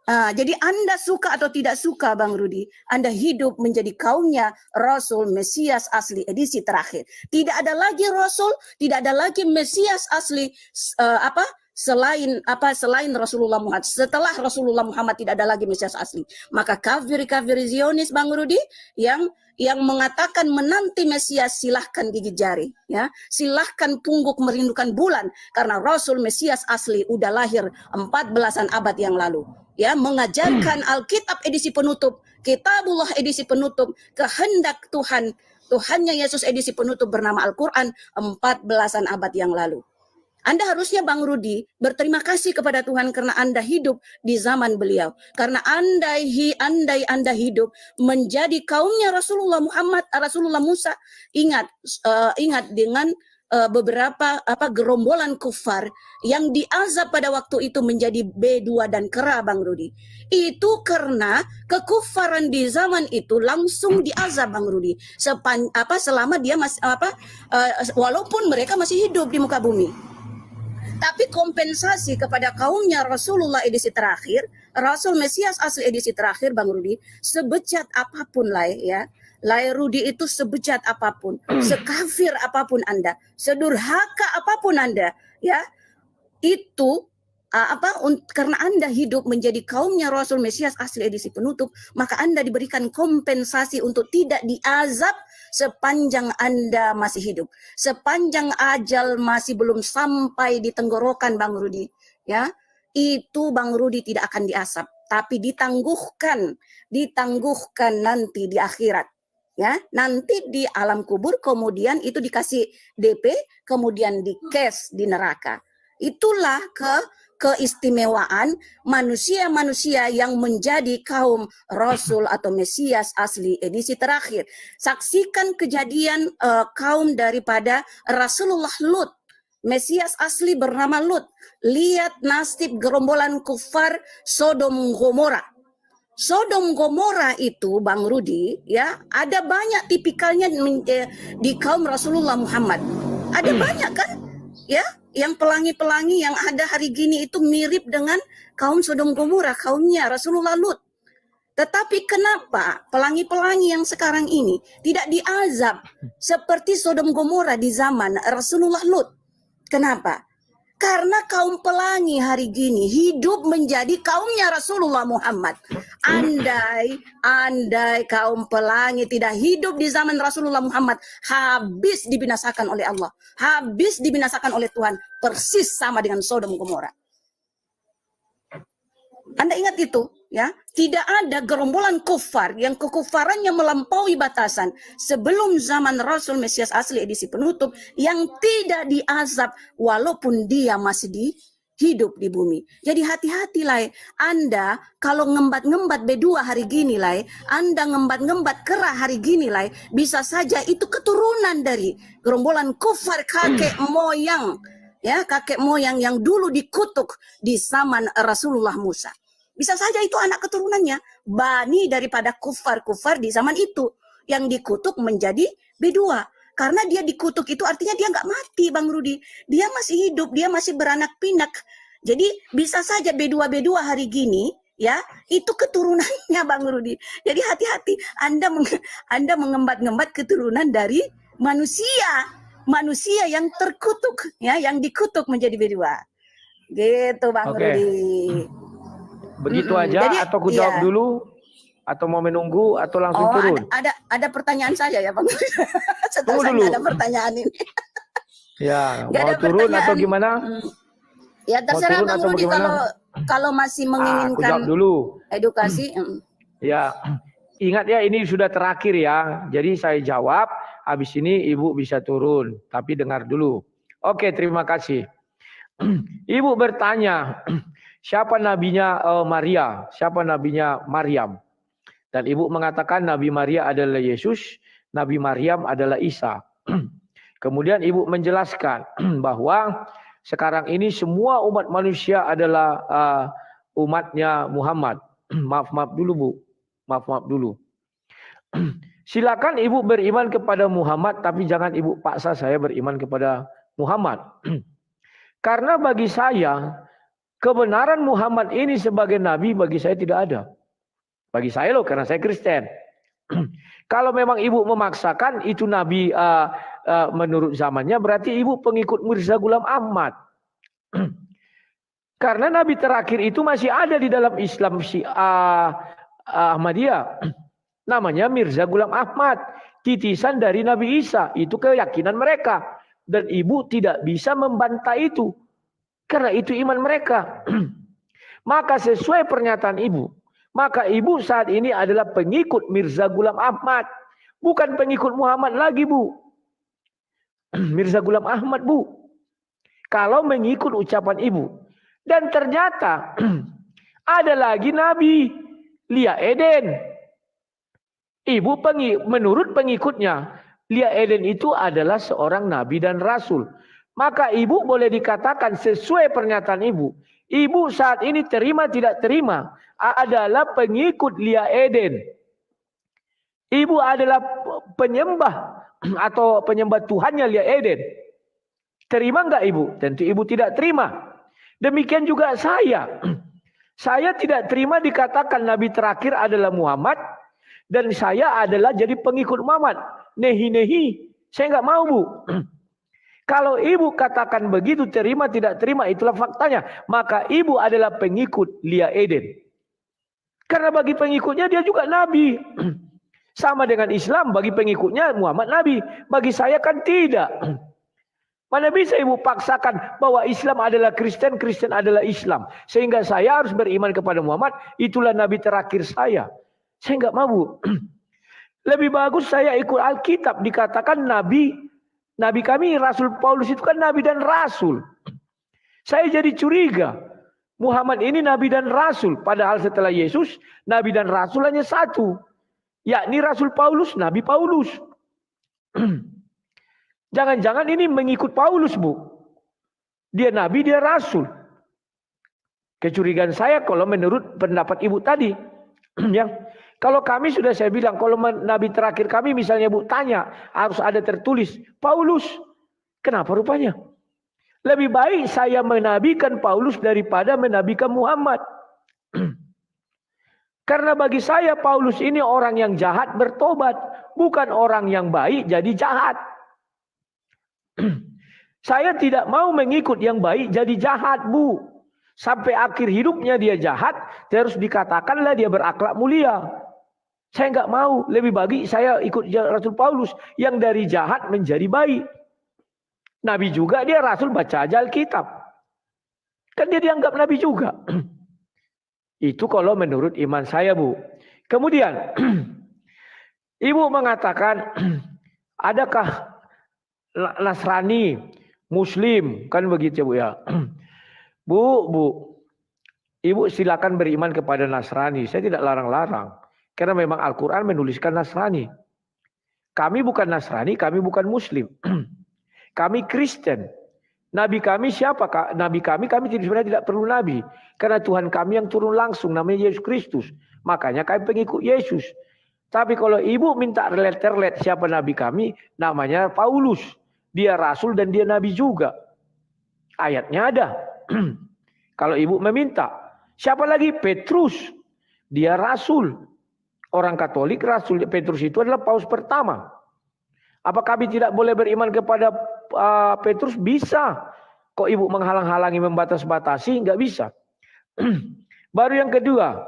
Jadi Anda suka atau tidak suka, Bang Rudi, Anda hidup menjadi kaumnya Rasul Mesias asli edisi terakhir. Tidak ada lagi Rasul, tidak ada lagi Mesias asli selain Rasulullah Muhammad. Setelah Rasulullah Muhammad tidak ada lagi Mesias asli. Maka kafir Zionis, Bang Rudi, yang mengatakan menanti Mesias, silahkan gigit jari, ya, silahkan pungguk merindukan bulan, karena Rasul Mesias asli udah lahir 14-an abad yang lalu, ya, mengajarkan Alkitab edisi penutup, Kitabullah edisi penutup, kehendak Tuhannya Yesus edisi penutup bernama Al-Quran 14-an abad yang lalu. Anda harusnya, Bang Rudi, berterima kasih kepada Tuhan karena Anda hidup di zaman beliau. Karena andai Anda hidup menjadi kaumnya Rasulullah Muhammad, Rasulullah Musa, ingat dengan beberapa gerombolan kufar yang diazab pada waktu itu menjadi B2 dan kera, Bang Rudi. Itu karena kekufaran di zaman itu langsung diazab, Bang Rudi. Selama dia walaupun mereka masih hidup di muka bumi. Tapi kompensasi kepada kaumnya Rasulullah edisi terakhir, Rasul Mesias asli edisi terakhir, Bang Rudi, sebejat apapun lah ya, Lai Rudi itu sebejat apapun, sekafir apapun Anda, sedurhaka apapun Anda, ya, itu karena Anda hidup menjadi kaumnya Rasul Mesias asli edisi penutup, maka Anda diberikan kompensasi untuk tidak diazab sepanjang Anda masih hidup. Sepanjang ajal masih belum sampai di tenggorokan Bang Rudi, ya. Itu Bang Rudi tidak akan diazab, tapi ditangguhkan nanti di akhirat. Ya, nanti di alam kubur, kemudian itu dikasih DP, kemudian di cash di neraka. Itulah keistimewaan manusia-manusia yang menjadi kaum Rasul atau Mesias asli edisi terakhir. Saksikan kejadian kaum daripada Rasulullah Lut, Mesias asli bernama Lut. Lihat nasib gerombolan kufar Sodom Gomora. Sodom Gomora itu Bang Rudi, ya, ada banyak tipikalnya di kaum Rasulullah Muhammad. Ada banyak kan, ya, yang pelangi-pelangi yang ada hari gini itu mirip dengan kaum Sodom Gomora, kaumnya Rasulullah Lut. Tetapi kenapa pelangi-pelangi yang sekarang ini tidak diazab seperti Sodom Gomora di zaman Rasulullah Lut? Kenapa? Karena kaum pelangi hari gini hidup menjadi kaumnya Rasulullah Muhammad. Andai kaum pelangi tidak hidup di zaman Rasulullah Muhammad, habis dibinasakan oleh Allah, habis dibinasakan oleh Tuhan, persis sama dengan Sodom Gomora. Anda ingat itu, ya? Tidak ada gerombolan kufar yang kekufarannya melampaui batasan sebelum zaman Rasul Mesias asli edisi penutup yang tidak diazab walaupun dia masih hidup di bumi. Jadi hati-hatilah Anda kalau ngembat-ngembat B2 hari gini lah, Anda ngembat-ngembat kerah hari gini lah, bisa saja itu keturunan dari gerombolan kufar kakek moyang, ya, kakek moyang yang dulu dikutuk di zaman Rasulullah Musa. Bisa saja itu anak keturunannya, bani daripada kufar-kufar di zaman itu yang dikutuk menjadi B2. Karena dia dikutuk itu artinya dia nggak mati, Bang Rudi. Dia masih hidup, dia masih beranak pinak. Jadi bisa saja B2 hari gini, ya, itu keturunannya, Bang Rudi. Jadi hati-hati, Anda mengembat-ngembat keturunan dari manusia yang terkutuk, ya, yang dikutuk menjadi B2. Gitu, Bang Rudi. Begitu aja. Jadi, atau aku jawab dulu, atau mau menunggu, atau langsung turun? Ada pertanyaan saya ya, Bang. Setelah saya ada pertanyaan ini. Ya, mau turun atau gimana? Ya terserah Bang Rudi, kalau masih menginginkan dulu edukasi. Ya, ingat ya, ini sudah terakhir ya. Jadi saya jawab, habis ini Ibu bisa turun, tapi dengar dulu. Oke, terima kasih. Ibu bertanya, siapa nabinya Maria? Siapa nabinya Maryam? Dan Ibu mengatakan Nabi Maria adalah Yesus, Nabi Maryam adalah Isa. Kemudian Ibu menjelaskan bahwa sekarang ini semua umat manusia adalah umatnya Muhammad. Maaf dulu Bu, maaf dulu. Silakan Ibu beriman kepada Muhammad, tapi jangan Ibu paksa saya beriman kepada Muhammad. Karena bagi saya, kebenaran Muhammad ini sebagai nabi bagi saya tidak ada. Bagi saya loh, karena saya Kristen. Kalau memang Ibu memaksakan itu nabi menurut zamannya, berarti Ibu pengikut Mirza Ghulam Ahmad. Karena nabi terakhir itu masih ada di dalam Islam Ahmadiyah. Namanya Mirza Ghulam Ahmad. Titisan dari Nabi Isa. Itu keyakinan mereka. Dan Ibu tidak bisa membantah itu. Karena itu iman mereka. Maka sesuai pernyataan Ibu, maka Ibu saat ini adalah pengikut Mirza Ghulam Ahmad. Bukan pengikut Muhammad lagi, Bu. Mirza Ghulam Ahmad, Bu. Kalau mengikut ucapan Ibu. Dan ternyata ada lagi Nabi Lia Eden. Ibu menurut pengikutnya, Lia Eden itu adalah seorang nabi dan rasul. Maka Ibu boleh dikatakan sesuai pernyataan Ibu. Ibu saat ini terima tidak terima adalah pengikut Lia Eden. Ibu adalah penyembah atau penyembah Tuhannya Lia Eden. Terima enggak Ibu? Tentu Ibu tidak terima. Demikian juga saya. Saya tidak terima dikatakan nabi terakhir adalah Muhammad. Dan saya adalah jadi pengikut Muhammad. Nehi. Saya nggak mau, Bu. Kalau ibu katakan begitu, terima tidak terima, itulah faktanya. Maka ibu adalah pengikut Lia Eden. Karena bagi pengikutnya dia juga nabi. Sama dengan Islam, bagi pengikutnya Muhammad nabi. Bagi saya kan tidak. Mana bisa ibu paksakan bahwa Islam adalah Kristen, Kristen adalah Islam. Sehingga saya harus beriman kepada Muhammad, itulah nabi terakhir saya. Saya nggak mau. Lebih bagus saya ikut Alkitab, dikatakan nabi kami Rasul Paulus itu kan nabi dan rasul. Saya jadi curiga. Muhammad ini nabi dan rasul. Padahal setelah Yesus, nabi dan rasul hanya satu. Yakni Rasul Paulus, Nabi Paulus. Jangan-jangan ini mengikut Paulus, Bu. Dia nabi, dia rasul. Kecurigaan saya kalau menurut pendapat ibu tadi. Ya. Kalau kami sudah saya bilang, kalau nabi terakhir kami misalnya Bu tanya, harus ada tertulis Paulus. Kenapa rupanya? Lebih baik saya menabikan Paulus daripada menabikan Muhammad. Karena bagi saya Paulus ini orang yang jahat bertobat. Bukan orang yang baik jadi jahat. Saya tidak mau mengikut yang baik jadi jahat, Bu. Sampai akhir hidupnya dia jahat, terus dikatakanlah dia berakhlak mulia. Saya nggak mau. Lebih bagi saya ikut Rasul Paulus yang dari jahat menjadi baik. Nabi juga dia Rasul, baca aja Alkitab. Kan dia dianggap Nabi juga. Itu kalau menurut iman saya, Bu. Kemudian ibu mengatakan adakah Nasrani, Muslim, kan begitu Bu ya. Bu, ibu silakan beriman kepada Nasrani. Saya tidak larang-larang. Karena memang Al-Quran menuliskan Nasrani. Kami bukan Nasrani, kami bukan Muslim. Kami Kristen. Nabi kami siapa? Nabi kami sebenarnya tidak perlu nabi. Karena Tuhan kami yang turun langsung namanya Yesus Kristus. Makanya kami pengikut Yesus. Tapi kalau ibu minta terlet siapa nabi kami, namanya Paulus. Dia rasul dan dia nabi juga. Ayatnya ada. Kalau ibu meminta. Siapa lagi? Petrus. Dia rasul. Orang Katolik rasul. Petrus itu adalah paus pertama. Apa kami tidak boleh beriman kepada Petrus? Bisa. Kok ibu menghalang-halangi, membatas-batasi? Enggak bisa. Baru yang kedua.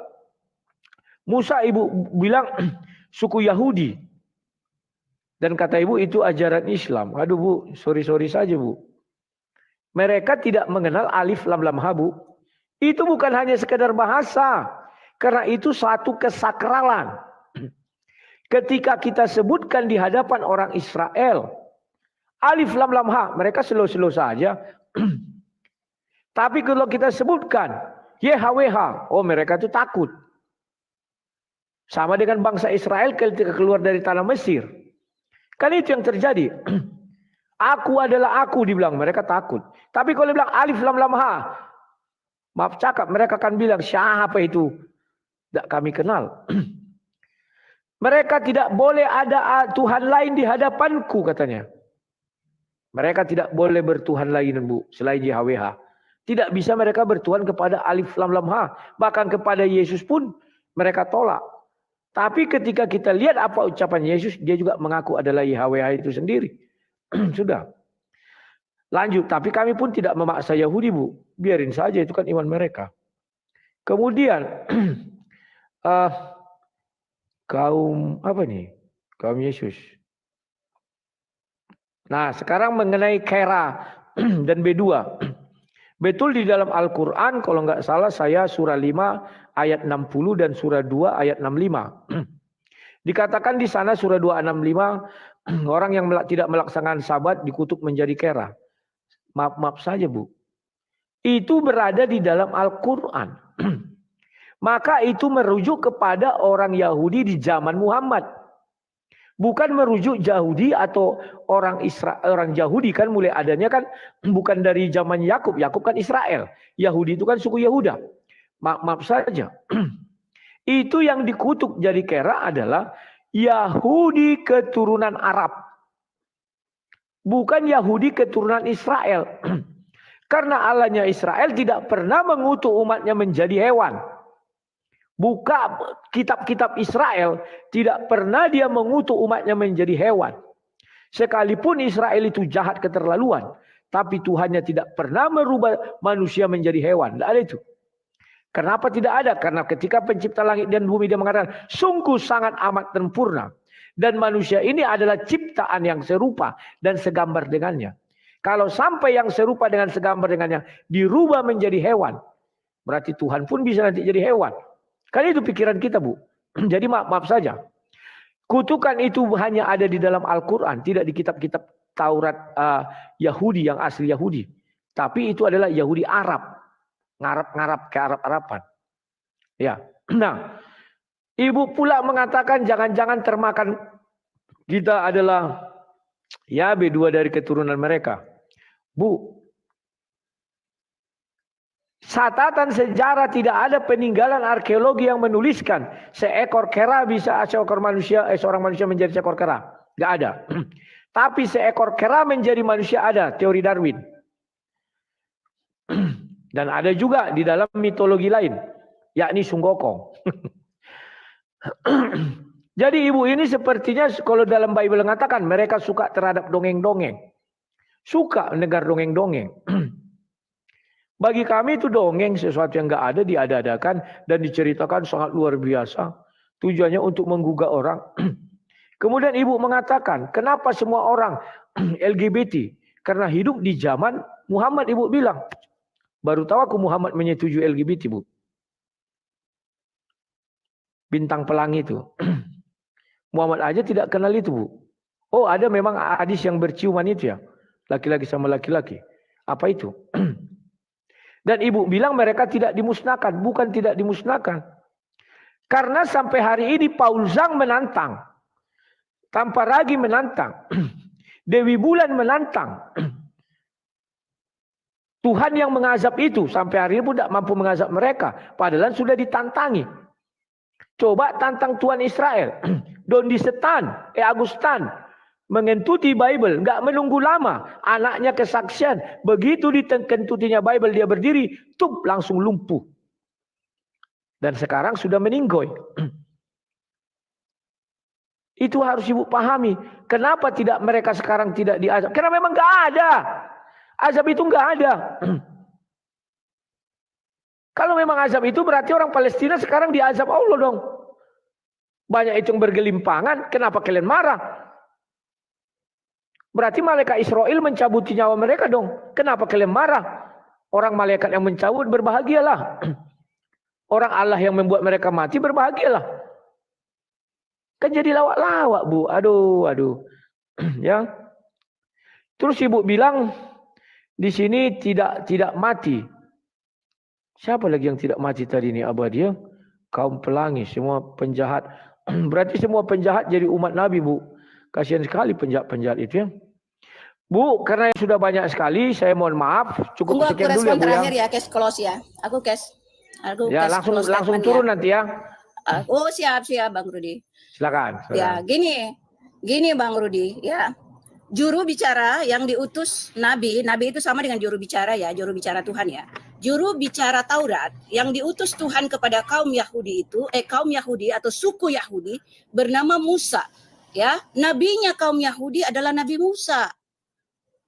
Musa ibu bilang suku Yahudi. Dan kata ibu itu ajaran Islam. Aduh Bu, sorry saja Bu. Mereka tidak mengenal alif lam lam ha, Bu. Itu bukan hanya sekedar bahasa. Karena itu satu kesakralan. Ketika kita sebutkan di hadapan orang Israel. Alif lam lam ha, mereka slow-slow saja. Tapi kalau kita sebutkan YHWH, oh mereka itu takut. Sama dengan bangsa Israel ketika keluar dari tanah Mesir. Kan itu yang terjadi. Aku adalah aku dibilang, mereka takut. Tapi kalau bilang alif lam lam ha, maaf cakap, mereka akan bilang siapa itu? Tidak kami kenal. Mereka tidak boleh ada Tuhan lain di hadapanku katanya. Mereka tidak boleh bertuhan lain Bu, selain YHWH. Tidak bisa mereka bertuhan kepada alif lam lam ha. Bahkan kepada Yesus pun mereka tolak. Tapi ketika kita lihat apa ucapan Yesus, dia juga mengaku adalah YHWH itu sendiri. Sudah. Lanjut, tapi kami pun tidak memaksa Yahudi Bu. Biarin saja, itu kan iman mereka. Kemudian, kaum apa nih? Kaum Yesus. Nah, sekarang mengenai Kera dan B2. Betul di dalam Al-Quran, kalau nggak salah saya surah 5 ayat 60 dan surah 2 ayat 65. Dikatakan di sana surah 2 ayat 65, orang yang tidak melaksanakan sabat dikutuk menjadi kera. Maaf saja Bu. Itu berada di dalam Al-Quran. Maka itu merujuk kepada orang Yahudi di zaman Muhammad. Bukan merujuk Yahudi atau orang Yahudi kan mulai adanya kan bukan dari zaman Yakub. Yakub kan Israel. Yahudi itu kan suku Yahuda. Maaf saja. Itu yang dikutuk jadi kera adalah Yahudi keturunan Arab. Bukan Yahudi keturunan Israel. Karena Allahnya Israel tidak pernah mengutuk umatnya menjadi hewan. Buka kitab-kitab Israel, tidak pernah dia mengutuk umatnya menjadi hewan. Sekalipun Israel itu jahat keterlaluan, tapi Tuhannya tidak pernah merubah manusia menjadi hewan. Tidak ada itu. Kenapa tidak ada? Karena ketika pencipta langit dan bumi dia mengatakan, sungguh sangat amat sempurna. Dan manusia ini adalah ciptaan yang serupa dan segambar dengannya. Kalau sampai yang serupa dengan segambar dengannya dirubah menjadi hewan, berarti Tuhan pun bisa nanti jadi hewan. Kan itu pikiran kita, Bu. Jadi maaf saja. Kutukan itu hanya ada di dalam Al-Quran, tidak di kitab-kitab Taurat Yahudi yang asli Yahudi. Tapi itu adalah Yahudi Arab. Ngarap-ngarap ke Arab-Araban. Ya. Nah, ibu pula mengatakan jangan-jangan termakan kita adalah Yahweh, dua dari keturunan mereka. Bu, catatan sejarah tidak ada peninggalan arkeologi yang menuliskan seekor kera bisa seorang manusia menjadi seekor kera. Gak ada. Tapi seekor kera menjadi manusia ada, teori Darwin. Dan ada juga di dalam mitologi lain, yakni Sunggokong. Jadi ibu ini sepertinya kalau dalam Bible mengatakan mereka suka terhadap dongeng-dongeng. Suka mendengar dongeng-dongeng. Bagi kami itu dongeng sesuatu yang nggak ada diada-adakan dan diceritakan sangat luar biasa. Tujuannya untuk menggugah orang. Kemudian ibu mengatakan, kenapa semua orang LGBT? Karena hidup di zaman Muhammad, ibu bilang. Baru tahu aku Muhammad menyetujui LGBT, Bu. Bintang pelangi itu. Muhammad aja tidak kenal itu, Bu. Oh, ada memang hadis yang berciuman itu ya. Laki-laki sama laki-laki. Apa itu? Dan ibu bilang mereka tidak dimusnahkan. Bukan tidak dimusnahkan. Karena sampai hari ini Paul Zhang menantang. Tanpa Ragi menantang. Dewi Bulan menantang. Tuhan yang mengazab itu. Sampai hari ini pun tidak mampu mengazab mereka. Padahal sudah ditantangi. Coba tantang Tuhan Israel. Dondi Setan. Agustan. Mengentuti Bible, nggak menunggu lama, anaknya kesaksian, begitu dikentutinya Bible dia berdiri, tup langsung lumpuh. Dan sekarang sudah meninggoy. Itu harus ibu pahami. Kenapa tidak mereka sekarang tidak diazab? Karena memang nggak ada. Azab itu nggak ada. Kalau memang azab itu berarti orang Palestina sekarang diazab Allah dong. Banyak itu yang bergelimpangan, kenapa kalian marah? Berarti malaikat Israel mencabuti nyawa mereka dong. Kenapa kalian marah? Orang malaikat yang mencabut berbahagialah. Orang Allah yang membuat mereka mati berbahagialah. Kan jadi lawak-lawak, Bu. Aduh. Ya. Terus ibu bilang di sini tidak mati. Siapa lagi yang tidak mati tadi ini abadi ya? Kaum pelangi, semua penjahat. Berarti semua penjahat jadi umat Nabi, Bu. Kasihan sekali penjahat-penjahat itu ya. Bu, karena sudah banyak sekali, saya mohon maaf. Cukup sekian dulu ya, Bu. Terakhir ya, cash close ya. Aku ya, langsung turun ya. Nanti ya. Oh, siap Bang Rudi. Silakan. Ya, gini Bang Rudi, ya. Juru bicara yang diutus Nabi itu sama dengan juru bicara ya, juru bicara Tuhan ya. Juru bicara Taurat yang diutus Tuhan kepada kaum Yahudi itu, kaum Yahudi atau suku Yahudi bernama Musa. Ya, nabinya kaum Yahudi adalah Nabi Musa.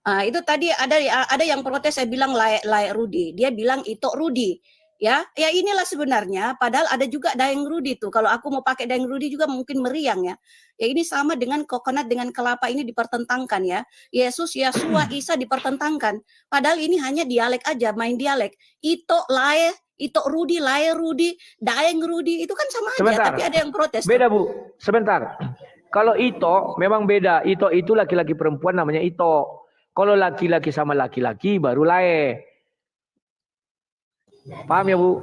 Nah, itu tadi ada yang protes, saya bilang layak Rudi. Dia bilang Ito Rudi. Ya inilah sebenarnya. Padahal ada juga Daeng Rudi tuh. Kalau aku mau pakai Daeng Rudi juga mungkin meriang ya. Ya ini sama dengan coconut dengan kelapa ini dipertentangkan ya. Yesus, Yesua, Isa dipertentangkan. Padahal ini hanya dialek aja, main dialek. Ito lae, Ito Rudi, lae Rudi, Daeng Rudi itu kan sama aja. Sebentar. Tapi ada yang protes. Beda tuh. Bu, sebentar. Kalau Ito memang beda. Ito itu laki-laki perempuan namanya Ito. Kalau laki-laki sama laki-laki baru lae. Paham ya Bu?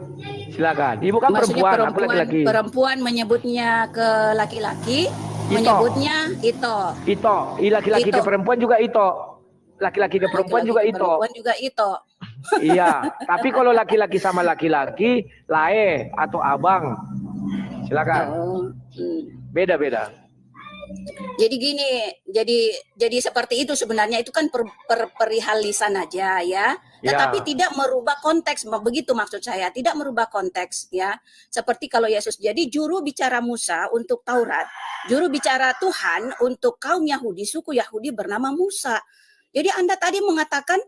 Silakan. Ibu kan perempuan, aku laki-laki. Perempuan menyebutnya ke laki-laki, menyebutnya Ito. Ito. Laki-laki ke perempuan juga Ito. Laki-laki ke perempuan juga Ito. Perempuan juga Ito. Iya. Tapi kalau laki-laki sama laki-laki, lae atau abang. Silakan. Beda-beda. Jadi gini, jadi seperti itu sebenarnya itu kan perihal lisan aja ya. Tetapi Ya, tidak merubah konteks, begitu maksud saya, tidak merubah konteks ya. Seperti kalau Yesus jadi juru bicara Musa untuk Taurat, juru bicara Tuhan untuk kaum Yahudi, suku Yahudi bernama Musa. Jadi Anda tadi mengatakan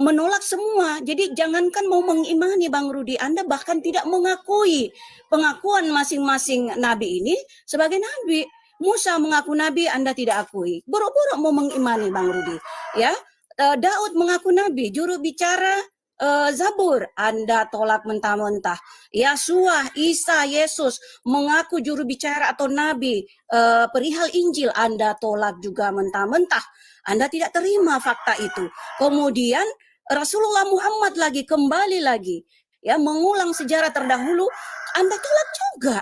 menolak semua. Jadi jangankan mau mengimani Bang Rudi, Anda bahkan tidak mengakui pengakuan masing-masing nabi ini sebagai nabi. Musa mengaku nabi, Anda tidak akui. Boro-boro mau mengimani Bang Rudi, ya. Daud mengaku nabi, juru bicara Zabur, Anda tolak mentah-mentah. Yasua, Isa, Yesus mengaku juru bicara atau nabi perihal Injil, Anda tolak juga mentah-mentah. Anda tidak terima fakta itu. Kemudian Rasulullah Muhammad lagi kembali lagi ya mengulang sejarah terdahulu, Anda tolak juga.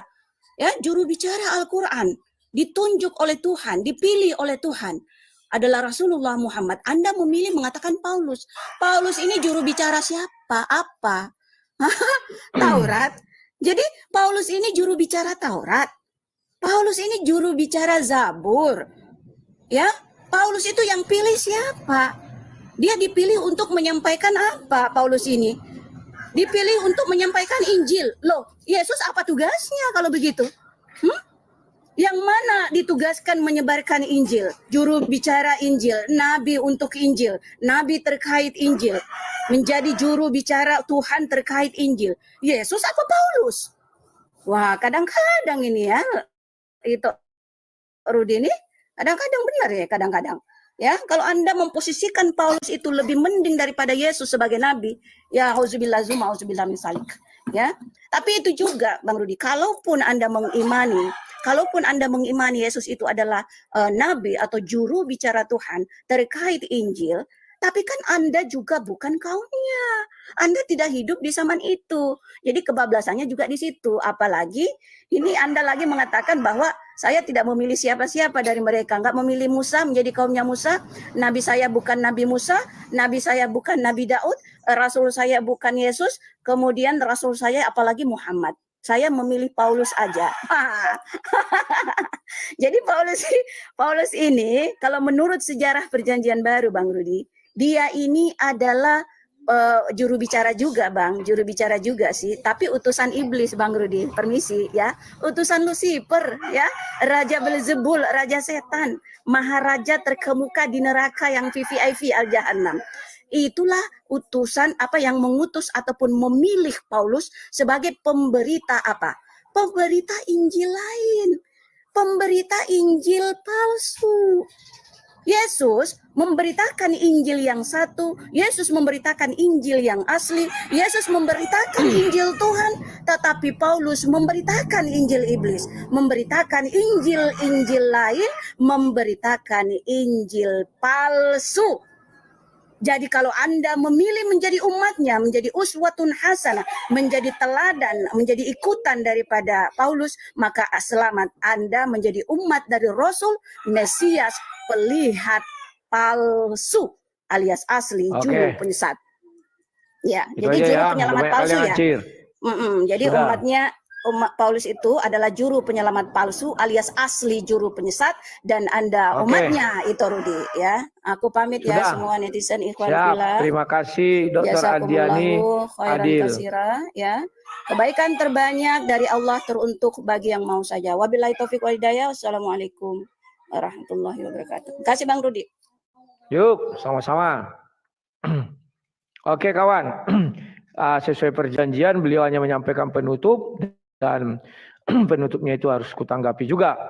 Ya, juru bicara Al-Qur'an ditunjuk oleh Tuhan, dipilih oleh Tuhan adalah Rasulullah Muhammad. Anda memilih mengatakan Paulus. Paulus ini juru bicara siapa? Apa? Taurat. Jadi Paulus ini juru bicara Taurat. Paulus ini juru bicara Zabur. Ya, Paulus itu yang pilih siapa? Dia dipilih untuk menyampaikan apa Paulus ini? Dipilih untuk menyampaikan Injil. Loh, Yesus apa tugasnya kalau begitu? Yang mana ditugaskan menyebarkan Injil? Juru bicara Injil, nabi untuk Injil, nabi terkait Injil, menjadi juru bicara Tuhan terkait Injil. Yesus apa Paulus? Wah, kadang-kadang ini ya, itu Rudi ini kadang-kadang benar ya, kadang-kadang. Ya, kalau Anda memposisikan Paulus itu lebih mending daripada Yesus sebagai nabi, ya auzubillah zuma auzubillah min salik. Ya. Tapi itu juga Bang Rudi, kalaupun Anda mengimani Yesus itu adalah nabi atau juru bicara Tuhan terkait Injil, tapi kan Anda juga bukan kaumnya. Anda tidak hidup di zaman itu. Jadi kebablasannya juga di situ. Apalagi ini Anda lagi mengatakan bahwa saya tidak memilih siapa-siapa dari mereka. Enggak memilih Musa menjadi kaumnya Musa. Nabi saya bukan Nabi Musa. Nabi saya bukan Nabi Daud. Rasul saya bukan Yesus. Kemudian Rasul saya apalagi Muhammad. Saya memilih Paulus aja. Jadi Paulus ini kalau menurut sejarah Perjanjian Baru Bang Rudi, dia ini adalah juru bicara juga Bang, juru bicara juga sih, tapi utusan iblis Bang Rudi, permisi ya, utusan Lucifer ya, Raja Belzebul, Raja Setan, Maharaja terkemuka di neraka yang VVIP Al-Jahannam. Itulah utusan apa yang mengutus ataupun memilih Paulus sebagai pemberita apa? Pemberita Injil lain, pemberita Injil palsu. Yesus memberitakan Injil yang satu, Yesus memberitakan Injil yang asli, Yesus memberitakan Injil Tuhan, tetapi Paulus memberitakan Injil iblis, memberitakan Injil lain, memberitakan Injil palsu. Jadi kalau Anda memilih menjadi umatnya, menjadi uswatun hasanah, menjadi teladan, menjadi ikutan daripada Paulus, maka selamat Anda menjadi umat dari Rasul, Mesias, pelihat palsu alias asli, juru penyesat. Ya, itu jadi juru penyelamat palsu ya. Jadi sudah. umat Paulus itu adalah juru penyelamat palsu alias asli juru penyesat, dan Anda umatnya itu Rudi ya. Aku pamit ya semua netizen ikhwan fillah. Terima kasih Dr. Ardiani Adil. Kasira, ya. Kebaikan terbanyak dari Allah teruntuk bagi yang mau saja. Wabillahi taufiq wal hidayah. Wassalamualaikum warahmatullahi wabarakatuh. Terima kasih Bang Rudi. Yuk, sama-sama. Oke kawan, sesuai perjanjian beliau hanya menyampaikan penutup dan penutupnya itu harus kutanggapi juga.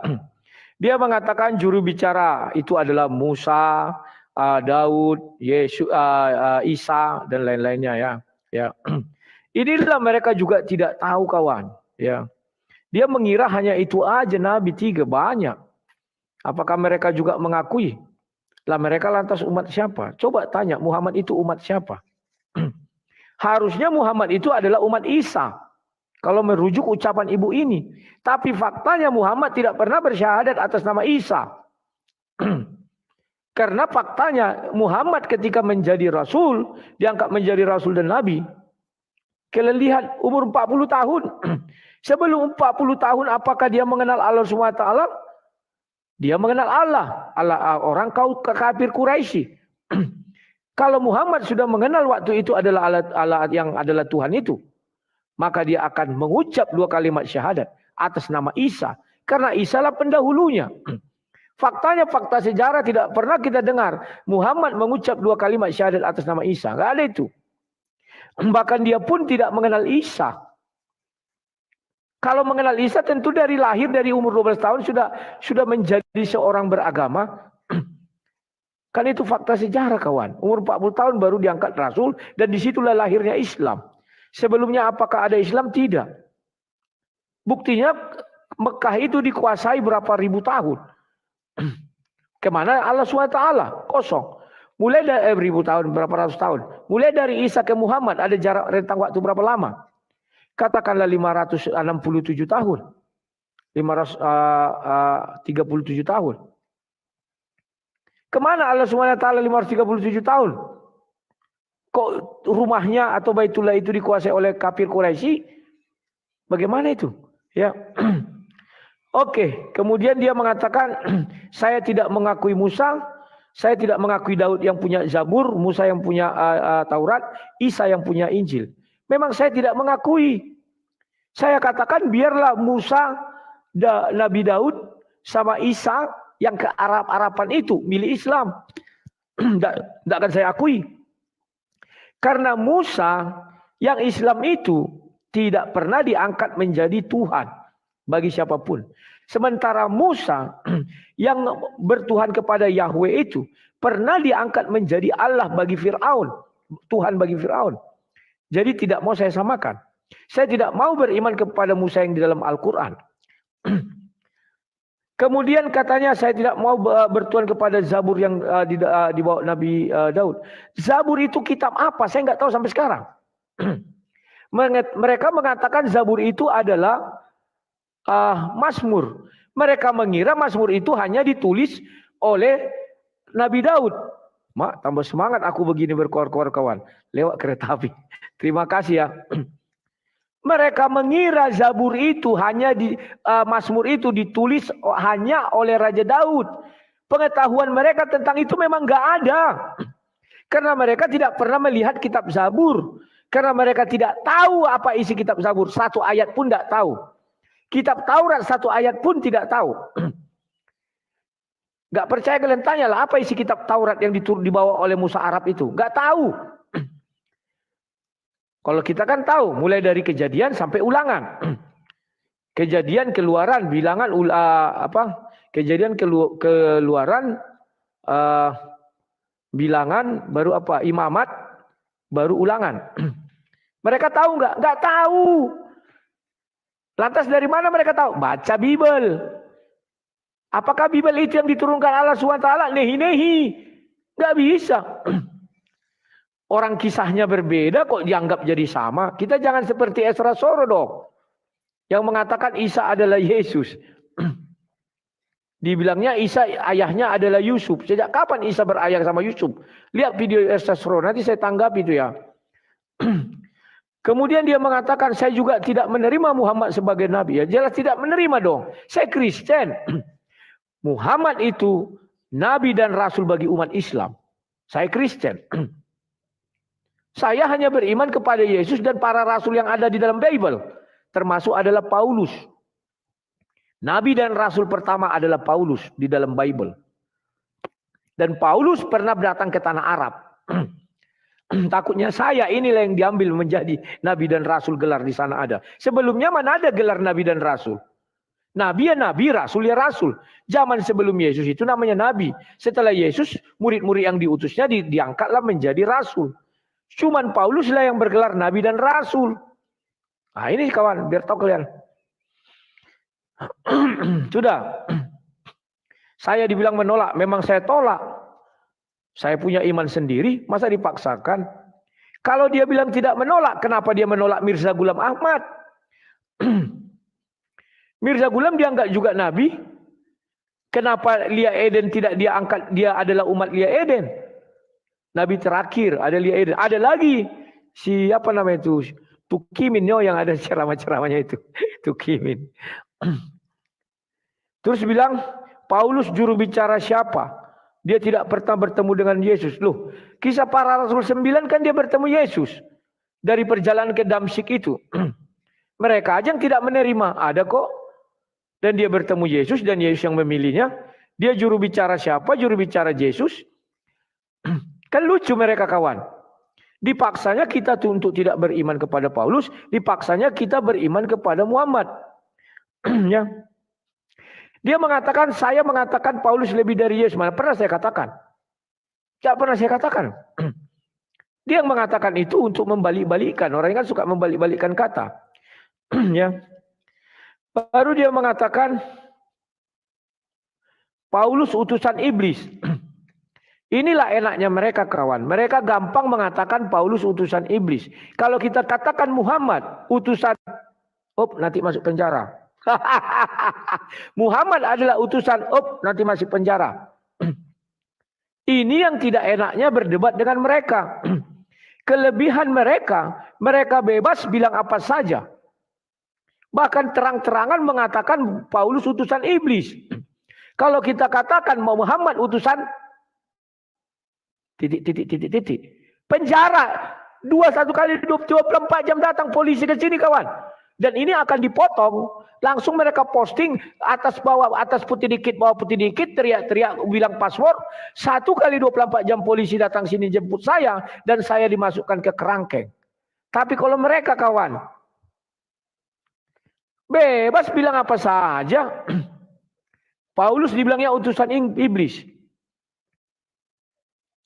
Dia mengatakan juru bicara itu adalah Musa, Daud, Yesus, Isa dan lain-lainnya ya. Ya. Inilah mereka juga tidak tahu kawan. Ya. Dia mengira hanya itu aja Nabi 3 banyak. Apakah mereka juga mengakui? Lah mereka lantas umat siapa? Coba tanya Muhammad itu umat siapa? Harusnya Muhammad itu adalah umat Isa. Kalau merujuk ucapan ibu ini. Tapi faktanya Muhammad tidak pernah bersyahadat atas nama Isa. Karena faktanya Muhammad ketika menjadi Rasul, diangkat menjadi Rasul dan Nabi. Kalian lihat umur 40 tahun. Sebelum 40 tahun apakah dia mengenal Allah SWT? Dia mengenal Allah. Orang kafir Quraisy. Kalau Muhammad sudah mengenal waktu itu adalah Allah yang adalah Tuhan itu, maka dia akan mengucap 2 kalimat syahadat atas nama Isa. Karena Isa lah pendahulunya. Faktanya, fakta sejarah tidak pernah kita dengar Muhammad mengucap 2 kalimat syahadat atas nama Isa. Enggak ada itu. Bahkan dia pun tidak mengenal Isa. Kalau mengenal Isa tentu dari lahir, dari umur 12 tahun sudah menjadi seorang beragama. Kan itu fakta sejarah kawan. Umur 40 tahun baru diangkat Rasul dan disitulah lahirnya Islam. Sebelumnya apakah ada Islam? Tidak. Buktinya Mekah itu dikuasai berapa ribu tahun. Kemana Allah SWT? Kosong. Mulai dari ribu tahun, berapa ratus tahun. Mulai dari Isa ke Muhammad ada jarak rentang waktu berapa lama? Katakanlah 567 tahun. 537 tahun. Kemana Allah SWT 537 tahun? Kok rumahnya atau Baitullah itu dikuasai oleh kafir Quraisy? Bagaimana itu? Ya. Oke, kemudian dia mengatakan, saya tidak mengakui Musa, saya tidak mengakui Daud yang punya Zabur, Musa yang punya Taurat, Isa yang punya Injil. Memang saya tidak mengakui. Saya katakan biarlah Musa, Nabi Daud, sama Isa yang ke Arab-Araban itu milik Islam. Tidak akan saya akui. Karena Musa yang Islam itu tidak pernah diangkat menjadi Tuhan bagi siapapun. Sementara Musa yang bertuhan kepada Yahweh itu pernah diangkat menjadi Allah bagi Fir'aun. Tuhan bagi Fir'aun. Jadi tidak mau saya samakan. Saya tidak mau beriman kepada Musa yang di dalam Al-Quran. Kemudian katanya saya tidak mau bertuhan kepada Zabur yang dibawa Nabi Daud. Zabur itu kitab apa? Saya nggak tahu sampai sekarang. Mereka mengatakan Zabur itu adalah Mazmur. Mereka mengira Mazmur itu hanya ditulis oleh Nabi Daud. Mak, tambah semangat aku begini berkoar-koar kawan. Lewat kereta api. Terima kasih ya. Mereka mengira Zabur itu Mazmur itu ditulis hanya oleh Raja Daud. Pengetahuan mereka tentang itu memang nggak ada. Karena mereka tidak pernah melihat kitab Zabur. Karena mereka tidak tahu apa isi kitab Zabur. 1 ayat pun tidak tahu. Kitab Taurat 1 ayat pun tidak tahu. Gak percaya kalian tanyalah apa isi kitab Taurat yang dibawa oleh Musa Arab itu. Gak tahu. Kalau kita kan tahu, mulai dari Kejadian sampai Ulangan. Kejadian, Keluaran, Bilangan, Kejadian, Keluaran, Bilangan, baru apa? Imamat, baru Ulangan. Mereka tahu nggak? Nggak tahu. Lantas dari mana mereka tahu? Baca Bible. Apakah Bible itu yang diturunkan Allah SWT? Nehi-nehi. Nggak bisa. Orang kisahnya berbeda kok dianggap jadi sama. Kita jangan seperti Esra Soro dong. Yang mengatakan Isa adalah Yesus. Dibilangnya Isa ayahnya adalah Yusuf. Sejak kapan Isa berayah sama Yusuf? Lihat video Esra Soro. Nanti saya tanggapi itu ya. Kemudian dia mengatakan saya juga tidak menerima Muhammad sebagai Nabi. Ya jelas tidak menerima dong. Saya Kristen. Muhammad itu Nabi dan Rasul bagi umat Islam. Saya Kristen. Saya hanya beriman kepada Yesus dan para rasul yang ada di dalam Bible. Termasuk adalah Paulus. Nabi dan rasul pertama adalah Paulus di dalam Bible. Dan Paulus pernah datang ke tanah Arab. Takutnya saya inilah yang diambil menjadi Nabi dan Rasul, gelar di sana ada. Sebelumnya mana ada gelar Nabi dan Rasul? Nabi ya Nabi, Rasul ya Rasul. Zaman sebelum Yesus itu namanya Nabi. Setelah Yesus, murid-murid yang diutusnya diangkatlah menjadi Rasul. Cuman Paulus lah yang bergelar Nabi dan Rasul. Nah ini kawan, biar tahu kalian. Sudah. Saya dibilang menolak, memang saya tolak. Saya punya iman sendiri, masa dipaksakan? Kalau dia bilang tidak menolak, kenapa dia menolak Mirza Ghulam Ahmad? Mirza Ghulam dianggap juga Nabi. Kenapa Lia Eden tidak dia angkat, dia adalah umat Lia Eden? Nabi terakhir ada Lia Eden. Ada lagi siapa namanya itu? Tukimin yang ada ceramah-ceramahnya itu. Tukimin. Terus bilang Paulus juru bicara siapa? Dia tidak pernah bertemu dengan Yesus. Loh, kisah para rasul 9 kan dia bertemu Yesus. Dari perjalanan ke Damsyik itu. Mereka aja yang tidak menerima. Ada kok. Dan dia bertemu Yesus dan Yesus yang memilihnya. Dia juru bicara siapa? Juru bicara Yesus. Kan lucu mereka kawan. Dipaksanya kita untuk tidak beriman kepada Paulus. Dipaksanya kita beriman kepada Muhammad. Ya. Dia mengatakan, saya mengatakan Paulus lebih dari Yesus. Mana pernah saya katakan? Tidak pernah saya katakan. Dia yang mengatakan itu untuk membalik-balikkan. Orang kan suka membalik-balikkan kata. Ya. Baru dia mengatakan Paulus utusan iblis. Inilah enaknya mereka kawan. Mereka gampang mengatakan Paulus utusan iblis. Kalau kita katakan Muhammad utusan, nanti masuk penjara. Muhammad adalah utusan, nanti masuk penjara. Ini yang tidak enaknya berdebat dengan mereka. Kelebihan mereka, mereka bebas bilang apa saja. Bahkan terang-terangan mengatakan Paulus utusan iblis. Kalau kita katakan Muhammad utusan titik. Penjara 21 kali 24 jam datang polisi ke sini kawan. Dan ini akan dipotong. Langsung mereka posting atas putih dikit, bawah putih dikit, teriak-teriak bilang password. 1 kali 24 jam polisi datang sini jemput saya dan saya dimasukkan ke kerangkeng. Tapi kalau mereka kawan bebas bilang apa saja. Paulus dibilangnya utusan iblis.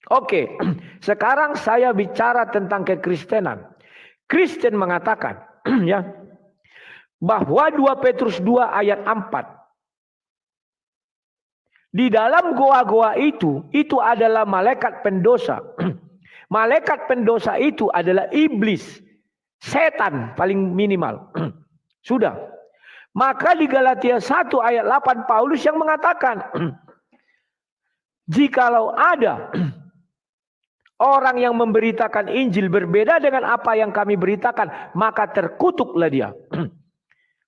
Oke, sekarang saya bicara tentang kekristenan. Kristen mengatakan ya, bahwa 2 Petrus 2 ayat 4. Di dalam goa-goa itu adalah malaikat pendosa. Malaikat pendosa itu adalah iblis. Setan paling minimal. Sudah. Maka di Galatia 1 ayat 8 Paulus yang mengatakan, jikalau ada orang yang memberitakan Injil berbeda dengan apa yang kami beritakan, maka terkutuklah dia.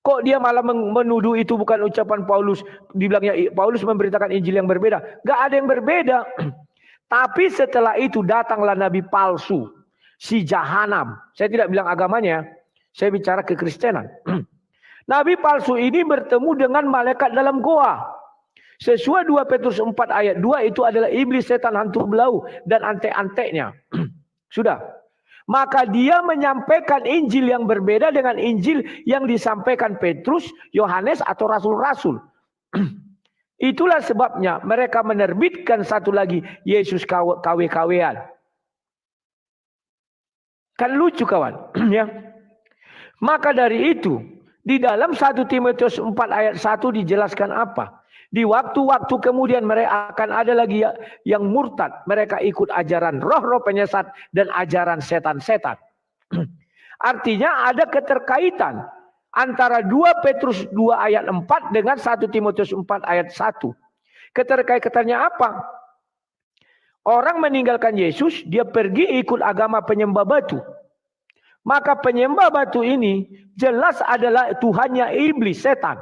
Kok dia malah menuduh itu bukan ucapan Paulus? Dibilangnya Paulus memberitakan Injil yang berbeda. Gak ada yang berbeda. Tapi setelah itu datanglah nabi palsu. Si Jahanam. Saya tidak bilang agamanya. Saya bicara kekristenan. Nabi palsu ini bertemu dengan malaikat dalam goa. Sesuai 2 Petrus 4 ayat 2 itu adalah iblis, setan, hantu belau dan antek-anteknya. Sudah. Maka dia menyampaikan Injil yang berbeda dengan Injil yang disampaikan Petrus, Yohanes atau rasul-rasul. Itulah sebabnya mereka menerbitkan satu lagi Yesus KW-KW-an. Kan lucu kawan, ya. Maka dari itu, di dalam 1 Timotius 4 ayat 1 dijelaskan apa? Di waktu-waktu kemudian mereka akan ada lagi yang murtad. Mereka ikut ajaran roh-roh penyesat dan ajaran setan-setan. Artinya ada keterkaitan antara 2 Petrus 2 ayat 4 dengan 1 Timotius 4 ayat 1. Keterkaitannya apa? Orang meninggalkan Yesus, dia pergi ikut agama penyembah batu. Maka penyembah batu ini jelas adalah Tuhannya iblis, setan.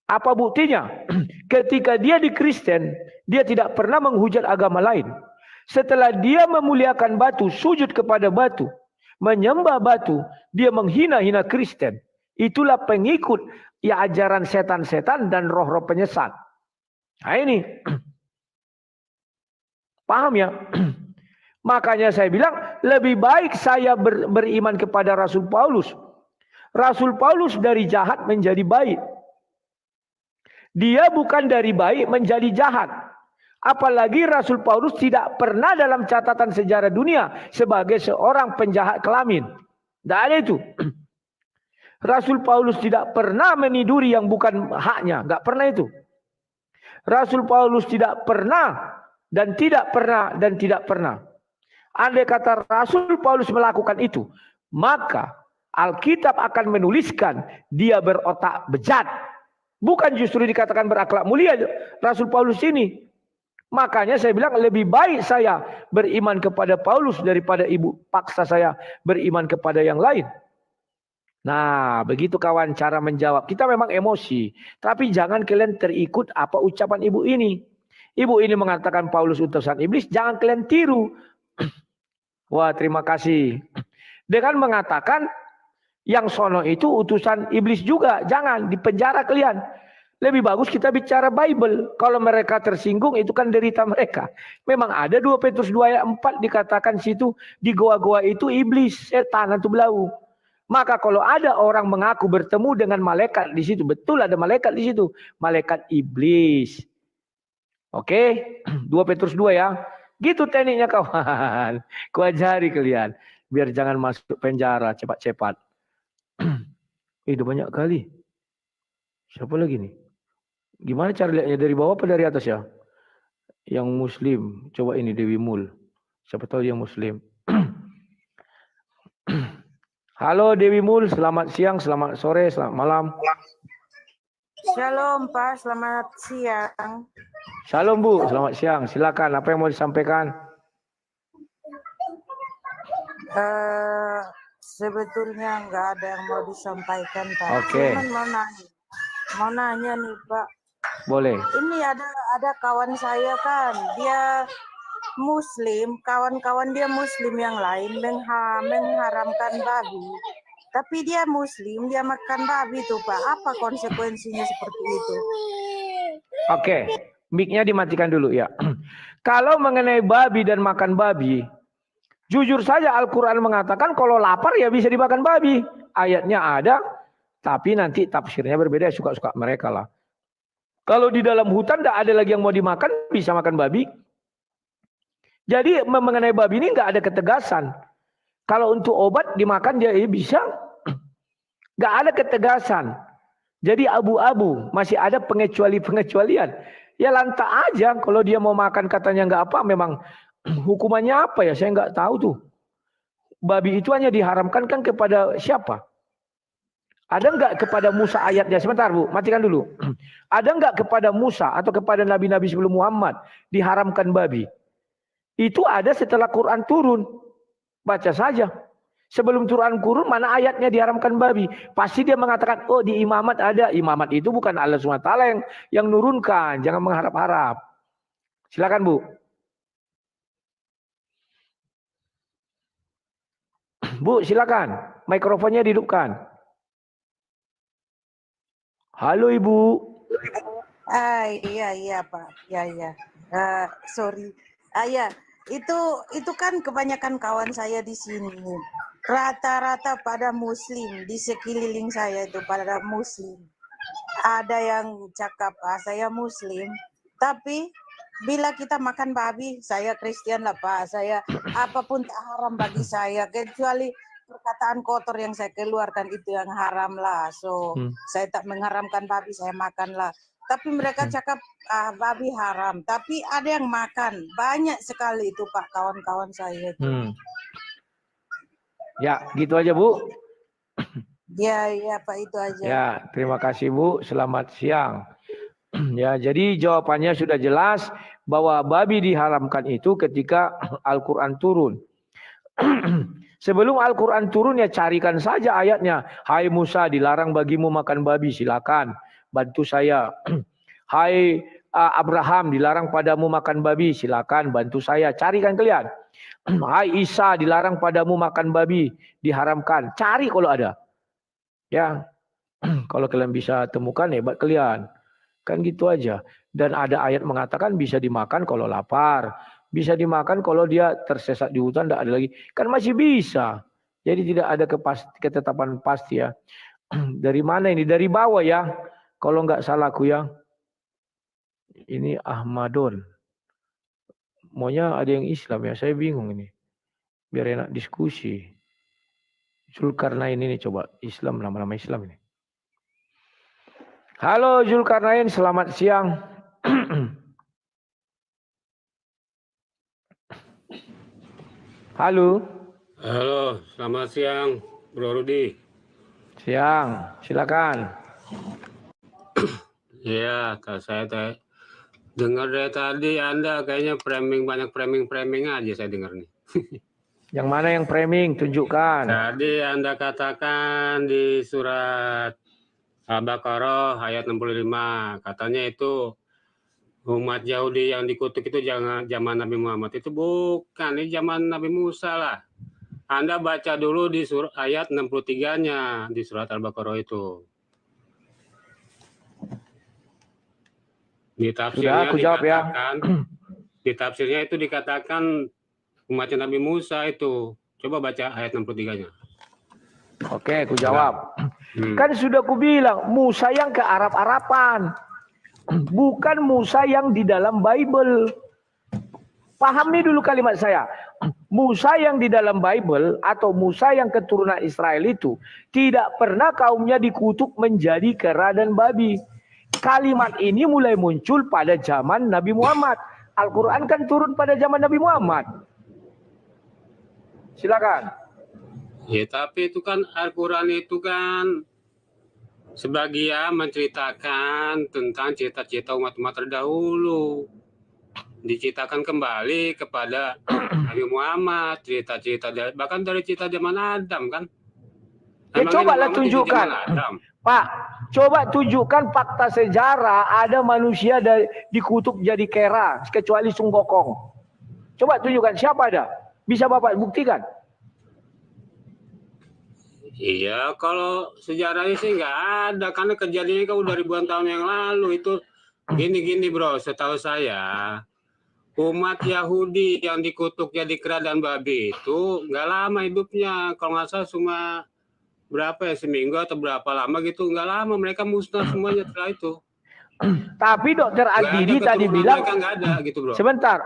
Apa buktinya? Ketika dia di Kristen, dia tidak pernah menghujat agama lain. Setelah dia memuliakan batu, sujud kepada batu, menyembah batu, dia menghina-hina Kristen. Itulah pengikut ya ajaran setan-setan dan roh-roh penyesat. Nah ini. Paham ya? Makanya saya bilang, lebih baik saya beriman kepada Rasul Paulus. Rasul Paulus dari jahat menjadi baik. Dia bukan dari baik menjadi jahat. Apalagi Rasul Paulus tidak pernah dalam catatan sejarah dunia sebagai seorang penjahat kelamin. Tidak ada itu. Rasul Paulus tidak pernah meniduri yang bukan haknya. Tidak pernah itu. Rasul Paulus tidak pernah dan tidak pernah dan tidak pernah. Andai kata Rasul Paulus melakukan itu, maka Alkitab akan menuliskan dia berotak bejat. Bukan justru dikatakan berakhlak mulia Rasul Paulus ini. Makanya saya bilang lebih baik saya beriman kepada Paulus daripada ibu paksa saya beriman kepada yang lain. Nah, begitu kawan cara menjawab. Kita memang emosi, tapi jangan kalian terikut apa ucapan ibu ini. Ibu ini mengatakan Paulus utusan iblis, jangan kalian tiru. Wah, terima kasih. Dengan mengatakan yang sono itu utusan iblis juga, jangan dipenjara kalian. Lebih bagus kita bicara Bible. Kalau mereka tersinggung itu kan derita mereka. Memang ada 2 Petrus 2 ayat 4 dikatakan situ di goa-goa itu iblis, setan atau belau. Maka kalau ada orang mengaku bertemu dengan malaikat di situ, betul ada malaikat di situ, malaikat iblis. Oke, 2 Petrus 2 ya. Gitu tekniknya kawan. Kuajari kalian biar jangan masuk penjara cepat-cepat. Itu banyak kali. Siapa lagi nih? Gimana cara lihatnya, dari bawah apa dari atas ya? Yang muslim. Coba ini Dewi Mul. Siapa tahu yang muslim. Halo Dewi Mul, selamat siang, selamat sore, selamat malam. Shalom Pak, selamat siang. Shalom Bu, selamat siang. Silakan, apa yang mau disampaikan? Sebetulnya nggak ada yang mau disampaikan Pak. Oke. Cuman mau nanya nih Pak. Boleh. Ini ada kawan saya kan, dia Muslim, kawan-kawan dia Muslim yang lain mengharamkan babi. Tapi dia Muslim, dia makan babi tuh Pak. Apa konsekuensinya seperti itu? Oke, mic-nya dimatikan dulu ya. Kalau mengenai babi dan makan babi, jujur saja Al-Quran mengatakan kalau lapar ya bisa dimakan babi. Ayatnya ada, tapi nanti tafsirnya berbeda, suka-suka mereka lah. Kalau di dalam hutan tidak ada lagi yang mau dimakan, bisa makan babi. Jadi mengenai babi ini nggak ada ketegasan. Kalau untuk obat dimakan dia bisa. Nggak ada ketegasan. Jadi abu-abu, masih ada pengecualian. Ya lantak aja, kalau dia mau makan katanya nggak apa, memang hukumannya apa ya, saya nggak tahu tuh. Babi itu hanya diharamkan kan kepada siapa? Ada nggak kepada Musa ayatnya? Sebentar Bu, matikan dulu. Ada nggak kepada Musa atau kepada nabi-nabi sebelum Muhammad diharamkan babi? Itu ada setelah Quran turun. Baca saja. Sebelum Quran turun mana ayatnya diharamkan babi? Pasti dia mengatakan, oh di imamat ada. Imamat itu bukan Allah SWT yang nurunkan. Jangan mengharap-harap. Silakan Bu. Bu silakan. Mikrofonnya dihidupkan. Halo Ibu. Iya Pak. Iya. Sorry. Ya, itu kan kebanyakan kawan saya di sini. Rata-rata pada Muslim, di sekeliling saya itu pada Muslim. Ada yang cakap, saya Muslim, tapi bila kita makan babi, saya Kristen lah Pak. Saya apapun tak haram bagi saya, kecuali perkataan kotor yang saya keluarkan itu yang haram lah. So, saya tak mengharamkan babi, saya makan lah. Tapi mereka cakap babi haram. Tapi ada yang makan. Banyak sekali itu Pak, kawan-kawan saya itu. Ya, gitu aja Bu. Ya Pak, itu aja. Ya, terima kasih Bu. Selamat siang. Ya, jadi jawabannya sudah jelas bahwa babi diharamkan itu ketika Al-Quran turun. Sebelum Al-Quran turun ya carikan saja ayatnya. Hai Musa, dilarang bagimu makan babi, silakan bantu saya. Hai Abraham, dilarang padamu makan babi, silakan bantu saya. Carikan kalian. Hai Isa, dilarang padamu makan babi, diharamkan. Cari kalau ada. Ya, kalau kalian bisa temukan hebat kalian. Kan gitu aja. Dan ada ayat mengatakan bisa dimakan kalau lapar. Bisa dimakan kalau dia tersesat di hutan, tidak ada lagi. Kan masih bisa. Jadi tidak ada ketetapan pasti ya. Dari mana ini? Dari bawah ya. Kalau nggak salahku ya. Ini Ahmadon. Maunya ada yang Islam ya. Saya bingung ini. Biar enak diskusi. Zulkarnain ini coba. Islam, nama-nama Islam ini. Halo Zulkarnain, selamat siang. Halo. Halo, selamat siang, Bro Rudi. Siang, silakan. Ya, saya dengar dari tadi Anda kayaknya banyak framing aja saya dengar nih. Yang mana yang framing? Tunjukkan. Tadi Anda katakan di surat Al-Baqarah ayat 65, katanya itu umat Yahudi yang dikutuk itu jangan zaman Nabi Muhammad. Itu bukan, ini zaman Nabi Musa lah. Anda baca dulu di surat ayat 63-nya di surat Al-Baqarah itu. Di Sudah, tafsirnya aku jawab ya. dikatakan, di tafsirnya itu dikatakan umatnya Nabi Musa itu. Coba baca ayat 63-nya. Oke, aku jawab. Hmm. Kan sudah aku bilang, Musa yang ke Arab-Arapan. Bukan Musa yang di dalam Bible. Pahami dulu kalimat saya. Musa yang di dalam Bible atau Musa yang keturunan Israel itu tidak pernah kaumnya dikutuk menjadi kera dan babi. Kalimat ini mulai muncul pada zaman Nabi Muhammad. Al-Quran kan turun pada zaman Nabi Muhammad. Silakan. Ya, tapi itu kan Al-Quran itu kan sebagian menceritakan tentang cita-cita umat-umat terdahulu. Diceritakan kembali kepada Nabi Muhammad, cerita-cerita bahkan dari cerita zaman Adam kan. Ya cobalah tunjukkan. Pak, coba tunjukkan fakta sejarah ada manusia dikutuk jadi kera kecuali Sunggokong. Coba tunjukkan siapa ada? Bisa Bapak buktikan? Iya, kalau sejarahnya sih nggak ada karena kejadiannya kan udah ribuan tahun yang lalu itu gini bro, setahu saya umat Yahudi yang dikutuk jadi kera dan babi itu nggak lama hidupnya, kalau nggak salah cuma berapa ya, seminggu atau berapa lama gitu, nggak lama mereka musnah semuanya setelah itu. Tapi Dokter Andini tadi bilang nggak ada gitu bro. Sebentar,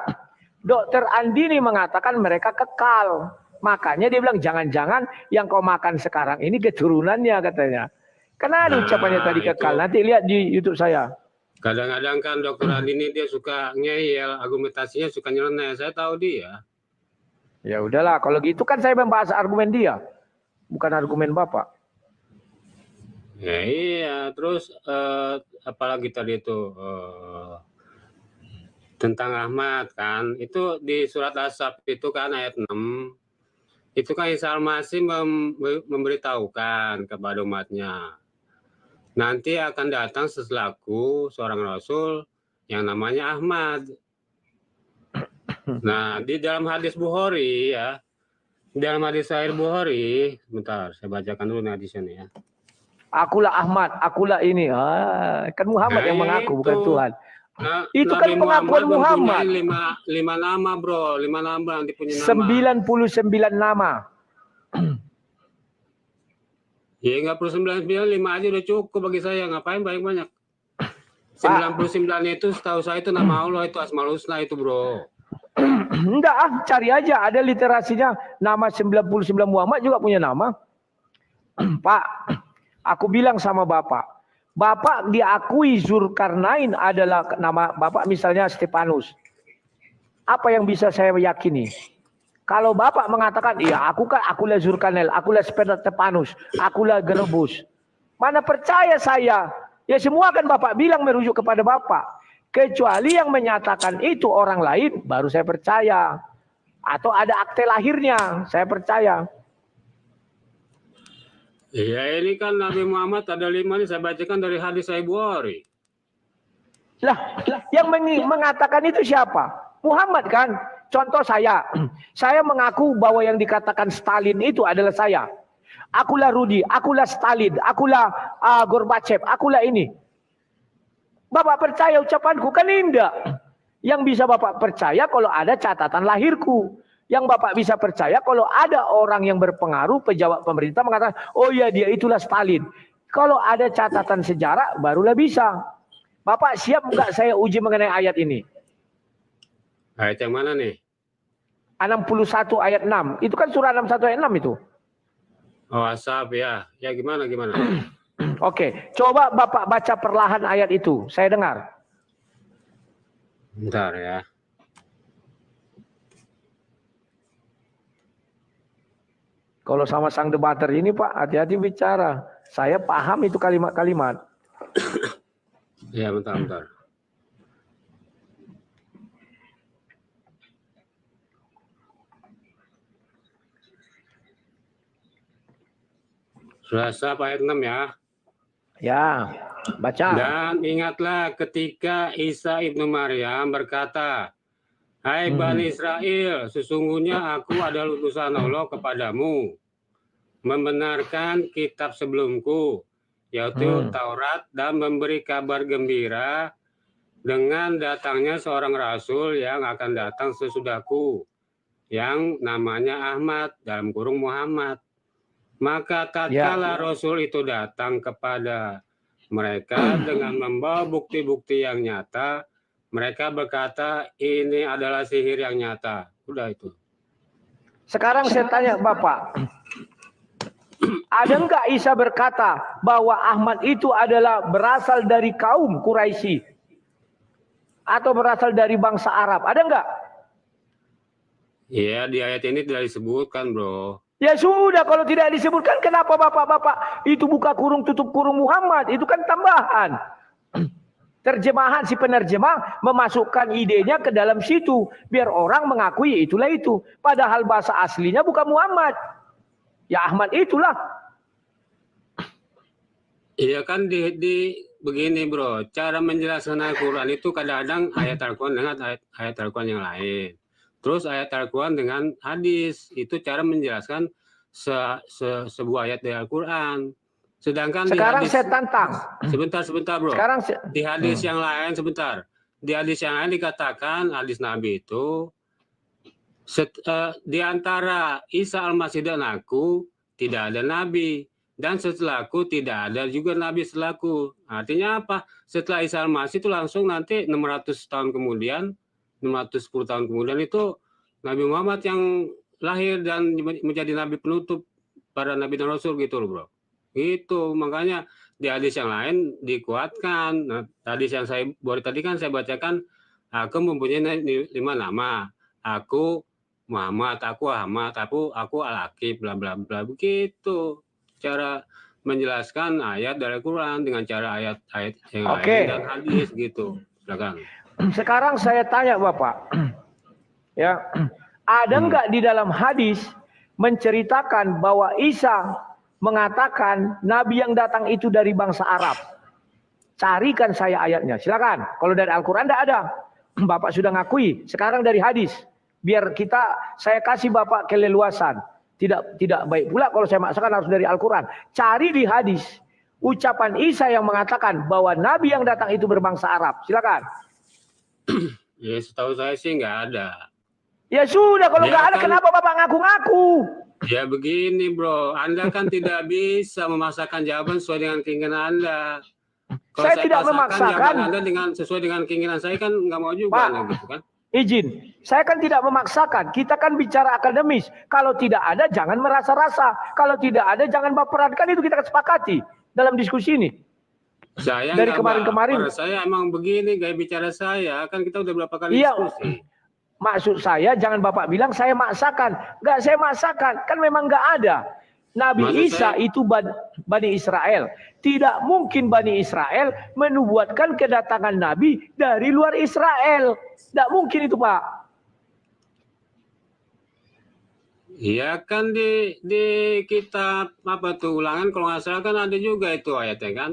Dokter Andini mengatakan mereka kekal. Makanya dia bilang jangan-jangan yang kau makan sekarang ini keturunannya katanya. Karena ada ucapannya tadi kekal. Nanti lihat di YouTube saya. Kadang-kadang kan Dokter Andini dia suka ngeyel, argumentasinya suka nyeleneh. Saya tahu dia. Ya udahlah, kalau gitu kan saya membahas argumen dia, bukan argumen Bapak. Ya, iya, terus apalagi tadi itu tentang Ahmad kan, itu di surat As-Saff itu kan ayat 6, itu kan Isa Al-Masih memberitahukan kepada umatnya, nanti akan datang setelahku seorang Rasul yang namanya Ahmad. Nah, di dalam hadis Bukhari ya, dalam hadis Sahih Bukhari, bentar, saya bacakan dulu nih hadisnya nih ya. Akulah Ahmad, akulah ini. Kan Muhammad yang mengaku, bukan Tuhan. Itu kan Nabi pengakuan Muhammad. 5 nama bro, 5 nama yang dipunya nama. 99 nama. Ya nggak perlu 99, 5 aja udah cukup bagi saya. Ngapain banyak-banyak? 99 itu setahu saya itu nama Allah, itu Asmaul Husna itu bro. Enggak, cari aja. Ada literasinya. Nama 99 Muhammad juga punya nama. Pak, aku bilang sama Bapak. Bapak diakui Zulkarnain adalah nama Bapak misalnya Stefanus. Apa yang bisa saya yakini? Kalau Bapak mengatakan, iya akulah Zulkarnain, akulah Stefanus, akulah Gerebus. Mana percaya saya? Ya semua kan Bapak bilang merujuk kepada Bapak. Kecuali yang menyatakan itu orang lain, baru saya percaya. Atau ada akte lahirnya, saya percaya. Iya ini kan Nabi Muhammad ada 5 nih, saya bacakan dari hadis Sahih Bukhari. Lah, yang mengatakan itu siapa? Muhammad kan? Contoh saya mengaku bahwa yang dikatakan Stalin itu adalah saya. Akulah Rudi, akulah Stalin, akulah Gorbachev, akulah ini. Bapak percaya ucapanku? Kan indah. Yang bisa Bapak percaya kalau ada catatan lahirku. Yang Bapak bisa percaya kalau ada orang yang berpengaruh, pejabat pemerintah mengatakan, oh iya dia itulah Stalin. Kalau ada catatan sejarah, barulah bisa. Bapak siap nggak saya uji mengenai ayat ini? Ayat yang mana nih? 61 ayat 6. Itu kan surah 61 ayat 6 itu. Oh As-Saff ya. Ya gimana? Oke, coba Bapak baca perlahan ayat itu. Saya dengar. Bentar ya. Kalau sama sang debater ini Pak, hati-hati bicara. Saya paham itu kalimat-kalimat. Ya bentar. Rasa ayat 6 ya. Ya, baca. Dan ingatlah ketika Isa ibnu Maryam berkata, "Hai Bani Israel, sesungguhnya aku adalah utusan Allah kepadamu, membenarkan kitab sebelumku, yaitu Taurat, dan memberi kabar gembira dengan datangnya seorang rasul yang akan datang sesudahku, yang namanya Ahmad, dalam kurung Muhammad. Maka tatkala Rasul itu datang kepada mereka dengan membawa bukti-bukti yang nyata, mereka berkata, ini adalah sihir yang nyata." Udah itu. Sekarang saya tanya Bapak, ada enggak Isa berkata bahwa Ahmad itu adalah berasal dari kaum Quraisy atau berasal dari bangsa Arab? Ada enggak? Iya, di ayat ini tidak disebutkan, bro. Ya sudah, kalau tidak disebutkan, kenapa Bapak-Bapak itu buka kurung tutup kurung Muhammad? Itu kan tambahan. Terjemahan si penerjemah memasukkan idenya ke dalam situ. Biar orang mengakui itulah itu. Padahal bahasa aslinya bukan Muhammad. Ya Ahmad itulah. Iya kan begini bro, cara menjelaskan Al-Quran itu kadang-kadang ayat Al-Quran dengan ayat Al-Quran yang lain. Terus ayat Al-Quran dengan hadis, itu cara menjelaskan sebuah ayat dari Al-Quran. Sedangkan sekarang di hadis, saya tantang. Sebentar bro. Sekarang di hadis yang lain sebentar. Di hadis yang lain dikatakan hadis Nabi itu di antara Isa Al-Masih dan aku tidak ada Nabi. Dan setelahku tidak ada juga Nabi setelahku. Artinya apa? Setelah Isa Al-Masih itu langsung nanti 600 tahun kemudian, 610 tahun kemudian itu Nabi Muhammad yang lahir dan menjadi Nabi penutup para Nabi dan Rasul gitu loh bro. Itu makanya di hadis yang lain dikuatkan. Nah, hadis yang saya baru tadi kan saya bacakan, aku mempunyai 5 nama. Aku Muhammad, aku Ahmad, aku Al-Aqib, bla bla bla begitu. Cara menjelaskan ayat dari Al-Quran dengan cara ayat-ayat yang lain dan hadis gitu. Silakan. Sekarang saya tanya Bapak, ya, ada enggak di dalam hadis menceritakan bahwa Isa mengatakan Nabi yang datang itu dari bangsa Arab? Carikan saya ayatnya, silakan. Kalau dari Al-Quran tidak ada. Bapak sudah ngakui. Sekarang dari hadis, biar saya kasih Bapak keleluasan. Tidak baik pula kalau saya maksakan harus dari Al-Quran. Cari di hadis ucapan Isa yang mengatakan bahwa Nabi yang datang itu berbangsa Arab. Silakan. Ya setahu saya sih nggak ada. Ya sudah, kalau nggak ada kenapa Bapak ngaku-ngaku? Ya begini bro, Anda kan tidak bisa memaksakan jawaban sesuai dengan keinginan Anda. Kalau saya tidak memaksakan Anda sesuai dengan keinginan saya kan nggak mau juga. Pak, gitu kan? Izin, saya kan tidak memaksakan. Kita kan bicara akademis. Kalau tidak ada, jangan merasa-rasa. Kalau tidak ada, jangan baperan. Kan itu kita sepakati dalam diskusi ini. Saya dari kemarin-kemarin. Saya emang begini gaya bicara saya. Kan kita udah berapa kali diskusi. Maksud saya, jangan Bapak bilang saya maksakan. Enggak, saya maksakan. Kan memang enggak ada. Nabi Isa itu Bani Israel. Tidak mungkin Bani Israel menubuatkan kedatangan Nabi dari luar Israel. Tidak mungkin itu Pak. Iya kan di kitab apa tuh Ulangan kalau nggak salah kan ada juga itu ayatnya kan.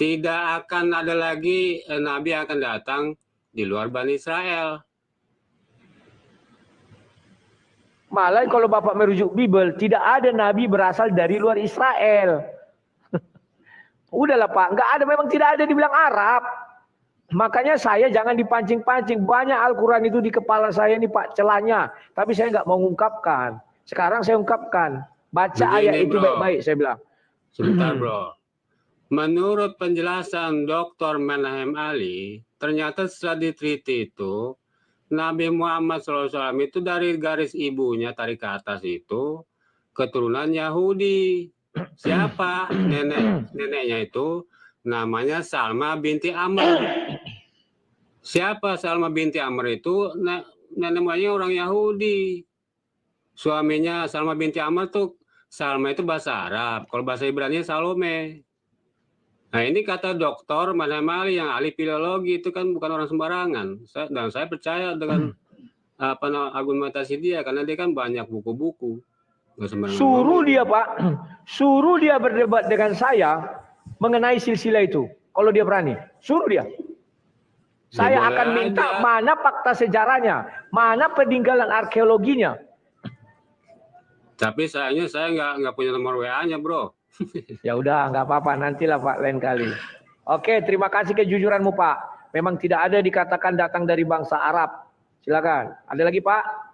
Tidak akan ada lagi Nabi akan datang di luar Bani Israel. Malah kalau Bapak merujuk Bible, tidak ada Nabi berasal dari luar Israel. Udahlah Pak, nggak ada, memang tidak ada dibilang Arab. Makanya saya jangan dipancing-pancing. Banyak Al-Quran itu di kepala saya ini Pak celahnya. Tapi saya nggak mau mengungkapkan. Sekarang saya ungkapkan. Baca ayat itu baik-baik saya bilang. Sebentar bro. Menurut penjelasan Dr. Menahem Ali, ternyata setelah diteliti itu, Nabi Muhammad SAW itu dari garis ibunya tarik ke atas itu keturunan Yahudi. Siapa neneknya itu? Namanya Salma binti Amr. Siapa Salma binti Amr itu? Nenek moyangnya orang Yahudi. Suaminya Salma binti Amr tuh, Salma itu bahasa Arab. Kalau bahasa Ibrani Salome. Nah ini kata Dr. Menahem Ali yang ahli filologi itu kan bukan orang sembarangan. Dan saya percaya dengan argumentasi dia karena dia kan banyak buku-buku. Nggak sembarangan Suruh ngomong. dia Pak, suruh dia berdebat dengan saya mengenai silsilah itu. Kalau dia berani, suruh dia. Saya boleh akan minta aja. mana fakta sejarahnya, mana peninggalan arkeologinya. Tapi sayangnya saya nggak punya nomor WA-nya, bro. Ya udah, nggak apa-apa, nantilah Pak lain kali. Oke, terima kasih kejujuranmu Pak. Memang tidak ada dikatakan datang dari bangsa Arab. Silakan. Ada lagi Pak?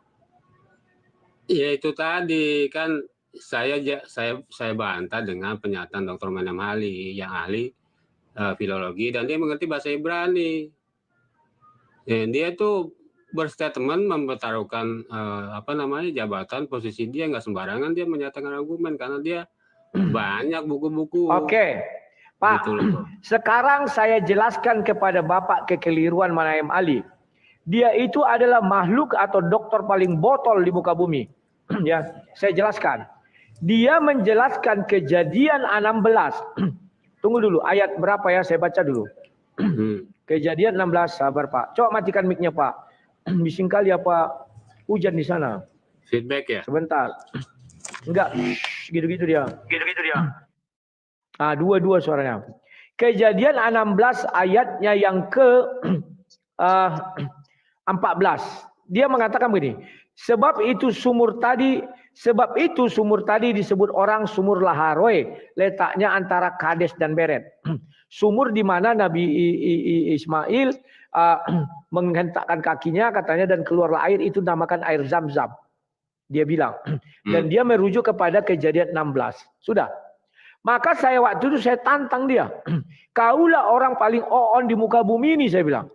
Ya itu tadi kan saya bantah dengan pernyataan Dr. Manam Ali yang ahli filologi dan dia mengerti bahasa Ibrani. Dia tuh berstatement mempertaruhkan jabatan posisi dia, nggak sembarangan dia menyatakan argumen karena dia banyak buku-buku. Oke, Pak. Gitu loh. Sekarang saya jelaskan kepada Bapak kekeliruan Manam Ali. Dia itu adalah makhluk atau dokter paling botol di muka bumi. Ya, saya jelaskan. Dia menjelaskan kejadian 16. Tunggu dulu, ayat berapa ya? Saya baca dulu. Kejadian 16, sabar Pak. Coba matikan mic-nya Pak. Bising kali apa hujan di sana. Feedback ya? Sebentar. Enggak, gitu-gitu dia. Dua-dua suaranya. Kejadian 16 ayatnya yang ke 14. Dia mengatakan begini. Sebab itu sumur tadi disebut orang sumur Laharoe, letaknya antara Kades dan Beret. Sumur di mana Nabi Ismail menghentakkan kakinya katanya dan keluarlah air, itu namakan air Zam-Zam. Dia bilang. Dan dia merujuk kepada kejadian 16. Sudah. Maka saya waktu itu saya tantang dia. Kaulah orang paling on di muka bumi ini, saya bilang.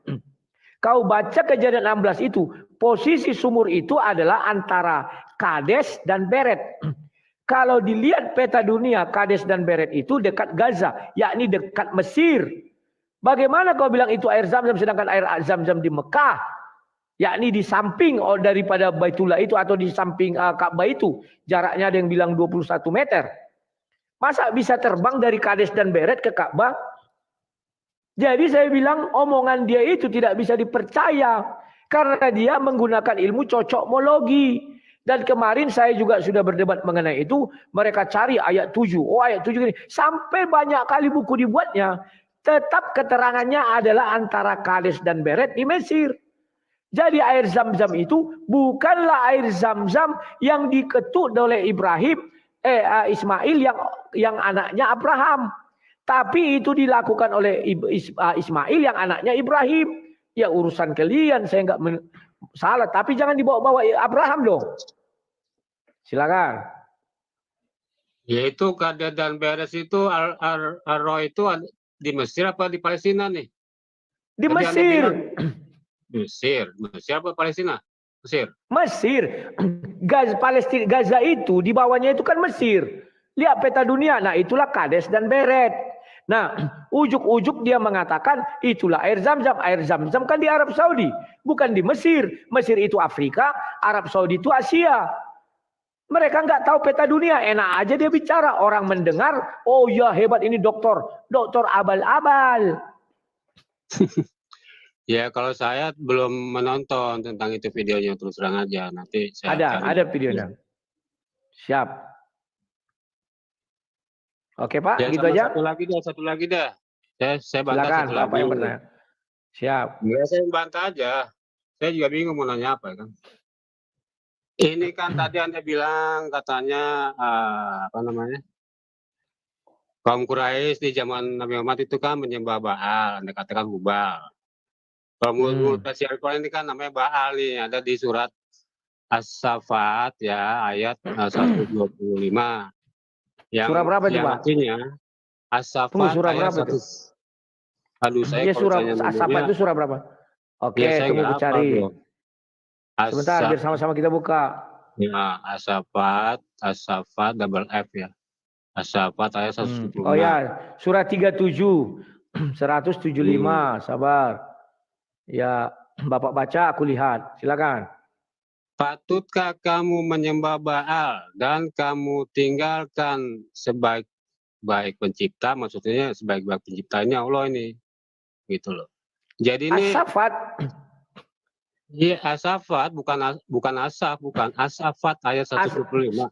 Kau baca kejadian 16 itu, posisi sumur itu adalah antara Kades dan Beret. Kalau dilihat peta dunia, Kades dan Beret itu dekat Gaza, yakni dekat Mesir. Bagaimana kau bilang itu air Zam-Zam sedangkan air Zam-Zam di Mekah, yakni di samping daripada Baitullah itu atau di samping Ka'bah itu, jaraknya ada yang bilang 21 meter. Masa bisa terbang dari Kades dan Beret ke Ka'bah? Jadi saya bilang omongan dia itu tidak bisa dipercaya karena dia menggunakan ilmu cocokmologi. Dan kemarin saya juga sudah berdebat mengenai itu, mereka cari ayat 7. Oh ayat 7 ini sampai banyak kali buku dibuatnya, tetap keterangannya adalah antara Kades dan Beret di Mesir. Jadi air Zam-Zam itu bukanlah air Zam-Zam yang diketuk oleh Ismail yang anaknya Abraham. Tapi itu dilakukan oleh Ismail yang anaknya Ibrahim. Ya urusan kalian, saya nggak salah. Tapi jangan dibawa-bawa Abraham dong. Silakan. Yaitu Kades dan Beres itu Ar-Roy itu di Mesir apa di Palestina nih? Di Tadi Mesir. Mesir apa Palestina? Mesir. Gaza itu di bawahnya itu kan Mesir. Lihat peta dunia. Nah itulah Kades dan Beret. Nah, ujuk-ujuk dia mengatakan itulah air Zam-Zam. Air Zam-Zam kan di Arab Saudi, bukan di Mesir. Mesir itu Afrika, Arab Saudi itu Asia. Mereka nggak tahu peta dunia, enak aja dia bicara. Orang mendengar, oh ya hebat ini dokter abal-abal. Ya kalau saya belum menonton tentang itu videonya, terus terang aja. Nanti saya ada videonya. Siap. Oke Pak, ya, gitu aja. Satu lagi dah. Saya bantah. Silakan, satu Bapak lagi. yang bertanya. Siap. Ya, saya bantah aja. Saya juga bingung mau nanya apa kan. Ini kan tadi Anda bilang katanya kaum Quraisy di zaman Nabi Muhammad itu kan menyembah Baal, Anda katakan Hubal. Kalau menurut versi Al-Quran ini kan namanya Baal nih, ada di surat As-Saffat ya ayat 125. Yang, surah berapa itu Pak? Artinya As-Saffat surah ayat berapa itu? Saya ya, surah As-Saffat itu surah berapa? Oke, tunggu cari. Sebentar, biar sama-sama kita buka. Ya, As-Saffat double F ya. As-Saffat ayat 175. Oh ya, surah 37 175, sabar. Ya, Bapak baca, aku lihat. Silakan. Patutkah kamu menyembah Baal dan kamu tinggalkan sebaik-baik pencipta, maksudnya sebaik-baik penciptanya Allah ini. Gitu loh. Jadi ini As-Saffat. Iya, As-Saffat bukan Asaf, bukan As-Saffat ayat 125.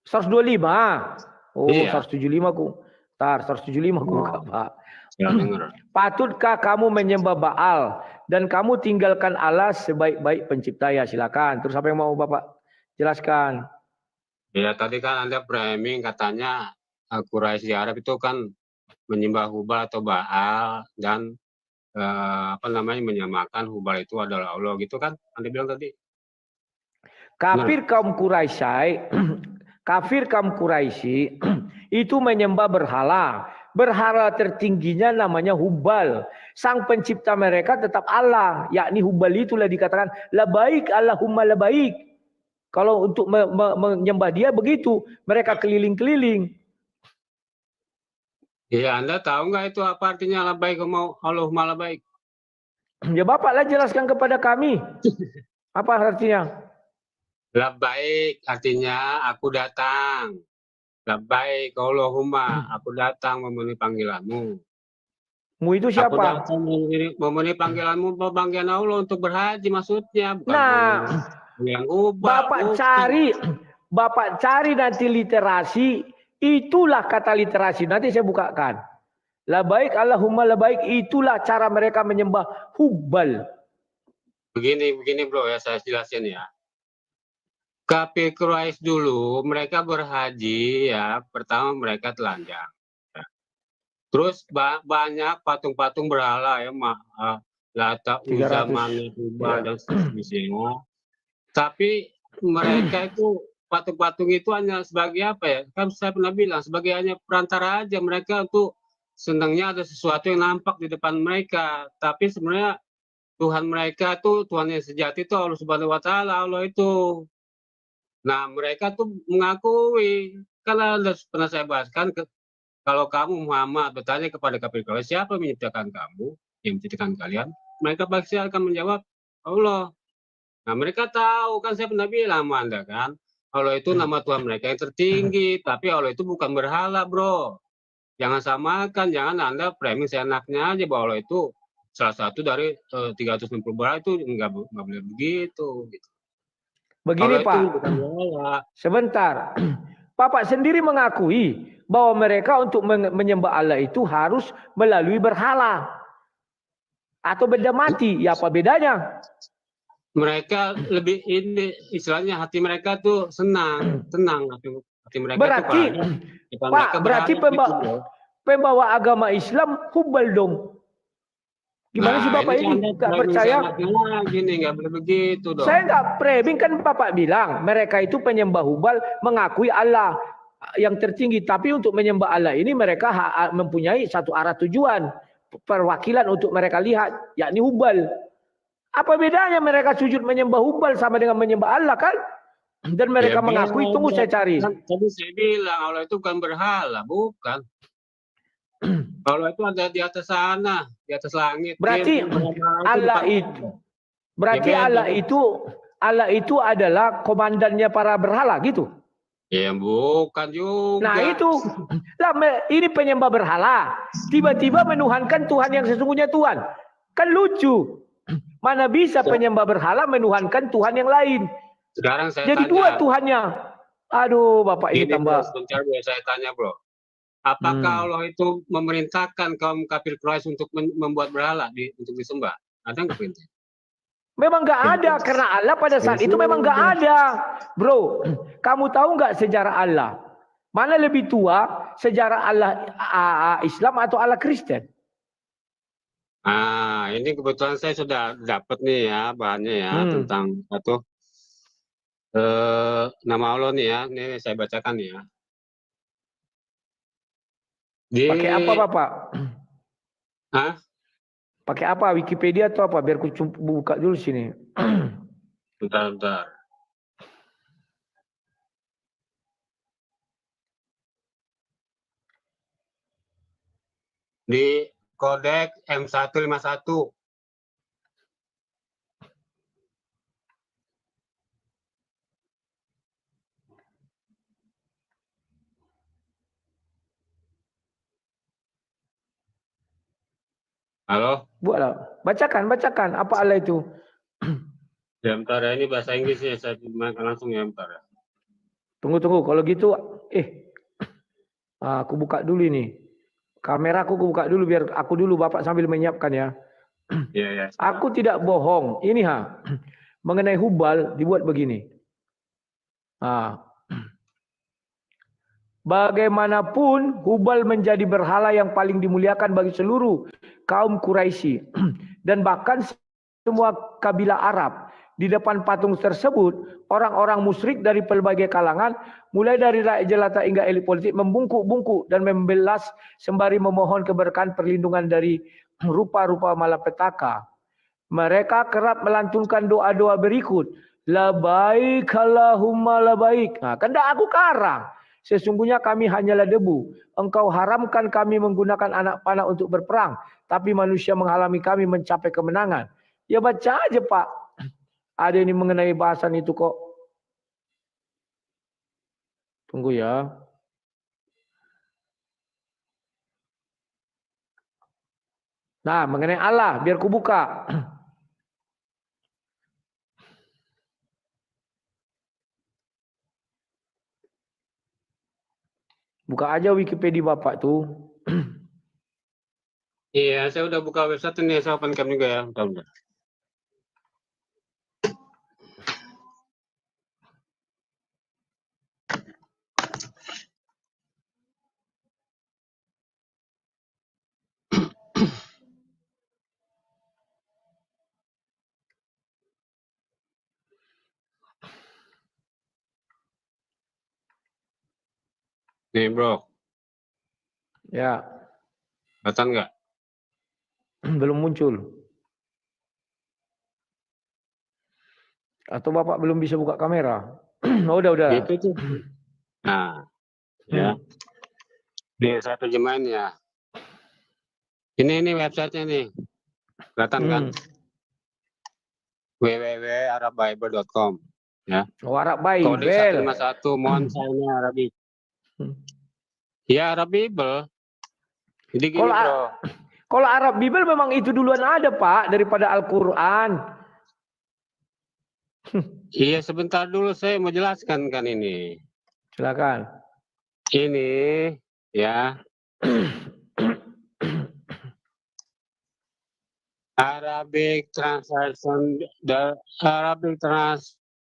125. Oh, Iya. 175 ku. Tar, 175 ku buka, Pak. Saya dengar. Patutkah kamu menyembah Baal dan kamu tinggalkan Allah sebaik-baik pencipta? Ya, silakan. Terus apa yang mau Bapak jelaskan? Ya tadi kan Anda framing katanya Quraisy Arab itu kan menyembah Hubal atau Baal dan menyamakan Hubal itu adalah Allah gitu kan? Anda bilang tadi. Kafir kaum Quraisy, kafir kaum Quraisy itu menyembah berhala. Berhala tertingginya namanya Hubal. Sang pencipta mereka tetap Allah, yakni Hubal itulah dikatakan labaik Allahumma labaik. Kalau untuk menyembah dia begitu, mereka keliling-keliling. Iya, Anda tahu nggak itu apa artinya labaik mau Allahumma labaik? Ya Bapaklah jelaskan kepada kami. Apa artinya? Labaik artinya aku datang. Labaik Allahumma, aku datang memenuhi panggilanmu. Mu itu Aku siapa? datang memenuhi panggilanmu, panggilan Allah untuk berhaji maksudnya. Bukan Nah, yang ubah. Bapak cari nanti literasi, itulah kata literasi. Nanti saya bukakan. Labaik Allahumma labaik, itulah cara mereka menyembah Hubal. Begini bro ya, saya jelasin ya. Kafir Quraisy dulu mereka berhaji ya, pertama mereka telanjang. Ya. Terus banyak patung-patung berhala ya, Lata, Uzza, 300. Manat, Hubal Ya. dan seterusnya. Tapi mereka itu patung-patung itu hanya sebagai apa ya? Kan saya pernah bilang sebagai hanya perantara aja. Mereka untuk senangnya ada sesuatu yang nampak di depan mereka. Tapi sebenarnya Tuhan mereka tuh Tuhan yang sejati itu Allah Subhanahu Wa Taala, Allah itu. Nah mereka tuh mengakui karena pernah saya bahaskan kalau kamu Muhammad bertanya kepada kafir Quraisy siapa yang menciptakan kamu, yang menciptakan kalian, mereka pasti akan menjawab Allah. Nah mereka tahu kan saya pernah bilang sama Anda kan, Allah itu nama Tuhan mereka yang tertinggi, tapi Allah itu bukan berhala bro. Jangan samakan, jangan Anda framing seenaknya aja bahwa Allah itu salah satu dari 360 berhala itu nggak boleh begitu. Gitu. Begini Allah Pak, itu bukan berhala. sebentar. Bapak sendiri mengakui bahwa mereka untuk menyembah Allah itu harus melalui berhala. Atau benda mati, ya apa bedanya? Mereka lebih ini istilahnya hati mereka tuh tenang hati mereka Berarti, tuh Pak, berarti pembawa agama Islam Hubal dong. Gimana sih Bapak ini? Gak percaya? Gini, nggak boleh begitu dong. Saya nggak framing, kan Bapak bilang mereka itu penyembah Hubal mengakui Allah yang tertinggi. Tapi untuk menyembah Allah ini mereka mempunyai satu arah tujuan. Perwakilan untuk mereka lihat, yakni Hubal. Apa bedanya mereka sujud menyembah Hubal sama dengan menyembah Allah kan? Dan mereka mengakui, tunggu saya cari. Tadi saya bilang Allah itu bukan berhala, bukan. Allah itu ada di atas sana, di atas langit. Berarti Allah itu, berarti Allah itu adalah komandannya para berhala gitu. Ya bukan juga. Nah itu, lah ini penyembah berhala, tiba-tiba menuhankan Tuhan yang sesungguhnya Tuhan. Kan lucu. Mana bisa penyembah berhala menuhankan Tuhan yang lain? Sekarang saya jadi tanya, dua Tuhannya. Aduh, Bapak ini tambah. Sebentar saya tanya, bro. Apakah Allah itu memerintahkan kaum kafir Quraisy untuk membuat berhala untuk disembah? Ada nggak perintah? Memang nggak ada, karena Allah pada saat itu memang nggak ada. Bro, kamu tahu nggak sejarah Allah? Mana lebih tua, sejarah Allah Islam atau Allah Kristen? Ini kebetulan saya sudah dapat nih ya bahannya ya tentang satu nama Allah nih ya. Ini saya bacakan nih ya. Pakai apa Bapak? Hah? Pakai apa? Wikipedia atau apa? Biar aku buka dulu sini. Bentar. Di kodek M151. Halo? Buatlah. Bacakan. Apa Allah itu? Ya bentar ya, ini bahasa Inggris ya, saya langsung ya bentar ya. Tunggu. Kalau gitu, aku buka dulu ini. Kamera aku buka dulu biar aku dulu Bapak sambil menyiapkan ya. Iya. Aku tidak bohong. Ini mengenai Hubal dibuat begini. Bagaimanapun Hubal menjadi berhala yang paling dimuliakan bagi seluruh kaum Quraisy dan bahkan semua kabilah Arab. Di depan patung tersebut, orang-orang musyrik dari berbagai kalangan, mulai dari rakyat jelata hingga elit politik, membungkuk-bungkuk dan membelas sembari memohon keberkahan perlindungan dari rupa-rupa malapetaka. Mereka kerap melantunkan doa-doa berikut. Labaik Allahumma labaik. Kendak aku karang. Sesungguhnya kami hanyalah debu. Engkau haramkan kami menggunakan anak panah untuk berperang. Tapi manusia menghalangi kami mencapai kemenangan. Ya baca aja Pak. Ada ini mengenai bahasan itu kok. Tunggu ya. Nah, mengenai Allah, biar ku buka. Buka aja Wikipedia Bapak tuh. Iya, saya udah buka website ini, saya open cam juga ya. Udah. Nih bro, Ya, kelihatan nggak? belum muncul. Atau Bapak belum bisa buka kamera? Udah. Gitu tuh. Nah, ya. Nih saya terjemahin ya. Ini websitenya nih. Kelihatan kan? www.arabbible.com ya. Arab Kode Bible. 151 Monsaine Arabic. Ya Arab Bible. Jadi gini bro. Kalau Arab Bible memang itu duluan ada Pak daripada Al-Quran. Iya sebentar dulu saya mau jelaskan kan ini. Silakan. Ini ya. Arabic translation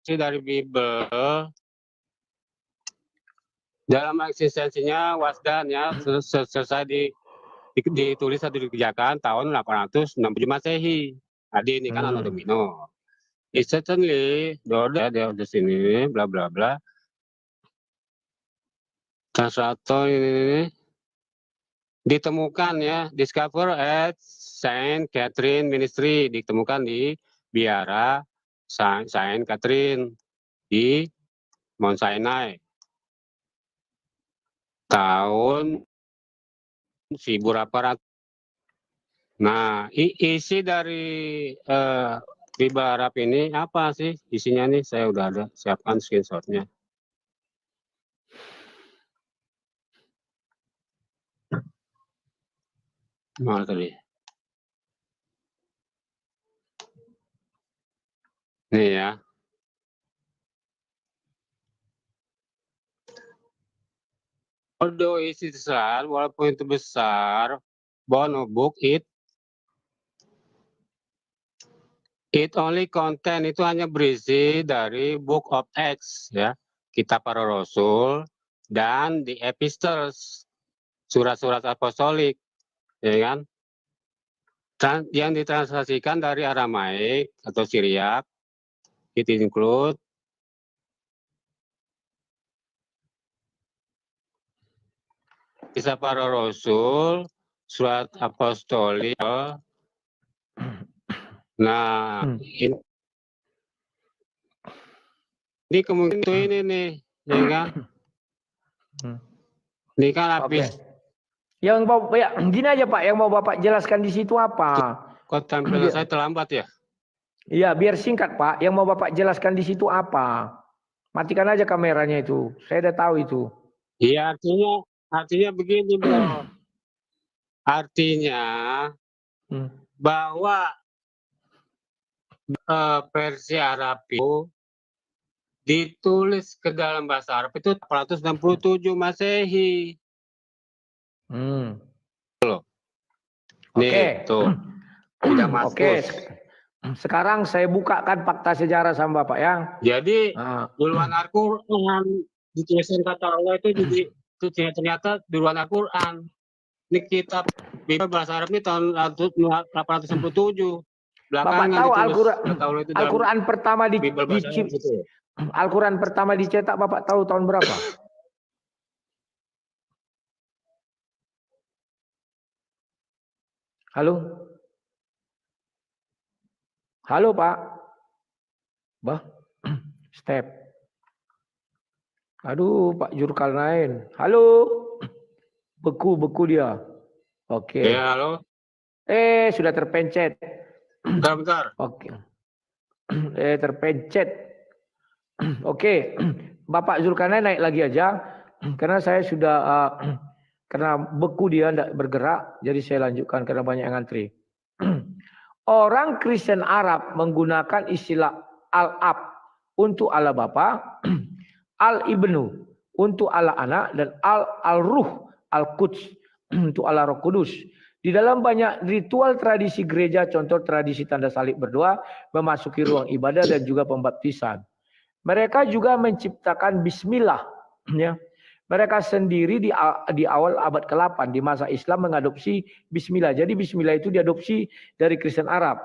dari Bible dalam eksistensinya wasdan ya selesai ditulis atau dikerjakan tahun 865 Masehi. Tadi ini kan Anno Domino. It's certainly di sini bla bla bla. Translator ini ditemukan ya, discover at Saint Catherine Ministry, ditemukan di biara Saint Catherine di Mount Sinai tahun 1800. Nah, isi dari Bible Arab ini apa sih isinya nih? Saya udah ada siapkan screenshotnya. Mana tadi? Nih ya. Although isi besar, walaupun itu besar, bono book it only content itu hanya berisi dari Book of Acts ya, kitab para rasul dan the epistles, surat-surat apostolik, ya kan? Yang ditranslasikan dari Aramaik atau Syriak, it include kisah para rasul, surat apostolik. Nah, ini kemungkinan ini nih, ya kan? Ini kan habis. Yang gini aja Pak, yang mau Bapak jelaskan di situ apa? Kok tampilan saya terlambat ya? Iya, biar singkat Pak. Yang mau Bapak jelaskan di situ apa? Matikan aja kameranya itu. Saya udah tahu itu. Iya, artinya begini, Bro. Artinya bahwa versi Arab itu ditulis ke dalam bahasa Arab itu 867 Masehi. Nih, Oke. tuh. Tidak Mas Oke. Gus. Sekarang saya bukakan fakta sejarah sama Bapak ya. Jadi Nah, duluan Al-Quran dituliskan kata Allah itu ternyata duluan Al-Quran. Ini kitab Bible bahasa Arab ini tahun 867. Bapak tahu Al-Quran pertama Al-Quran pertama dicetak Bapak tahu tahun berapa? Halo? Halo Pak? Bah? Step. Aduh Pak Zulkarnain. Halo? Beku dia. Oke. Ya, halo. Sudah terpencet. Bentar. Oke. Terpencet. Oke. Bapak Zulkarnain naik lagi aja. Karena saya sudah karena beku dia tidak bergerak, jadi saya lanjutkan karena banyak yang ngantri. Orang Kristen Arab menggunakan istilah Al-Ab untuk Allah Bapa, Al-Ibnu untuk Allah Anak, dan Al-Ruh, Al-Quds untuk Allah Roh Kudus. Di dalam banyak ritual tradisi gereja, contoh tradisi tanda salib berdoa, memasuki ruang ibadah dan juga pembaptisan. Mereka juga menciptakan Bismillah, ya. Mereka sendiri di awal abad ke-8 di masa Islam mengadopsi Bismillah. Jadi Bismillah itu diadopsi dari Kristen Arab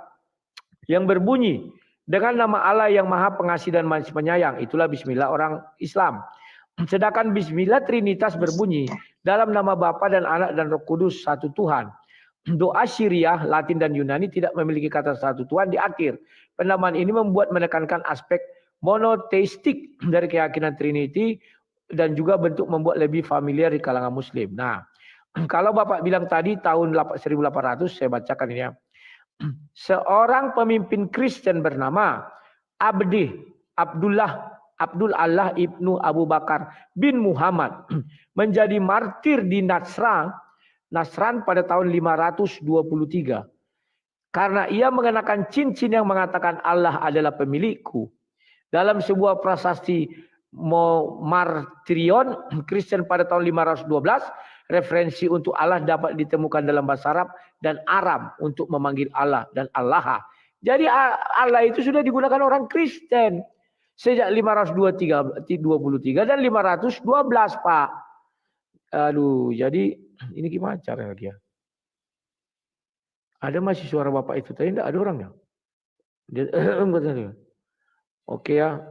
yang berbunyi dengan nama Allah yang Maha Pengasih dan Maha Penyayang. Itulah Bismillah orang Islam. Sedangkan Bismillah Trinitas berbunyi dalam nama Bapa dan Anak dan Roh Kudus satu Tuhan. Doa Syriah, Latin dan Yunani tidak memiliki kata satu Tuhan di akhir. Penamaan ini membuat menekankan aspek monoteistik dari keyakinan Trinity dan juga bentuk membuat lebih familiar di kalangan Muslim. Nah, kalau Bapak bilang tadi tahun 1800, saya bacakan ini ya. Seorang pemimpin Kristen bernama Abdul Allah ibnu Abu Bakar bin Muhammad menjadi martir di Nasran pada tahun 523. Karena ia mengenakan cincin yang mengatakan Allah adalah pemilikku. Dalam sebuah prasasti Martirion Kristen pada tahun 512, referensi untuk Allah dapat ditemukan dalam bahasa Arab dan Aram untuk memanggil Allah dan Allah. Jadi Allah itu sudah digunakan orang Kristen sejak 523 dan 512, Pak. Aduh, jadi ini gimana caranya dia? Ada masih suara Bapak itu tadi enggak ada orangnya? Oke ya.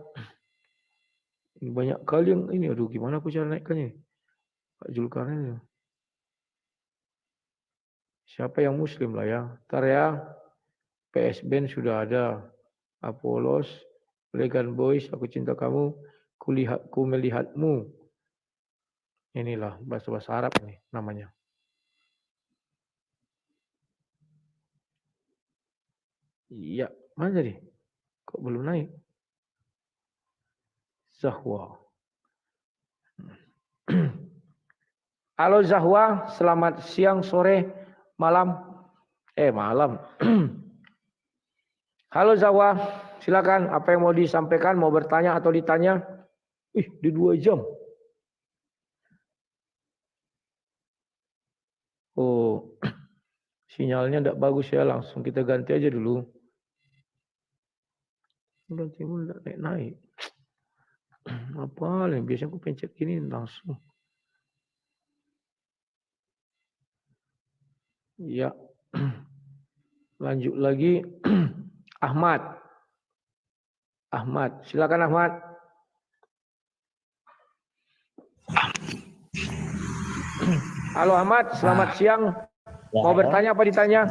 Ini banyak kali yang ini, aduh gimana aku cara naikkannya? Pak Zulkarnain. Siapa yang Muslim lah ya? Ntar ya. PS Band sudah ada. Apolos, Legan Boys, Aku Cinta Kamu, Ku Melihatmu. Inilah bahasa Arab nih namanya. Iya, mana tadi? Kok belum naik? Zahwa. Halo Zahwa, selamat siang, sore, malam. Malam. Halo Zahwa, silakan apa yang mau disampaikan, mau bertanya atau ditanya? Di 2 jam. Oh, sinyalnya tidak bagus ya, langsung kita ganti aja dulu. Ganti mulu tidak naik. Apa yang biasanya aku pencet gini langsung. Ya. Lanjut lagi. Ahmad, silakan Ahmad. Halo Ahmad, selamat siang. Mau bertanya apa ditanya?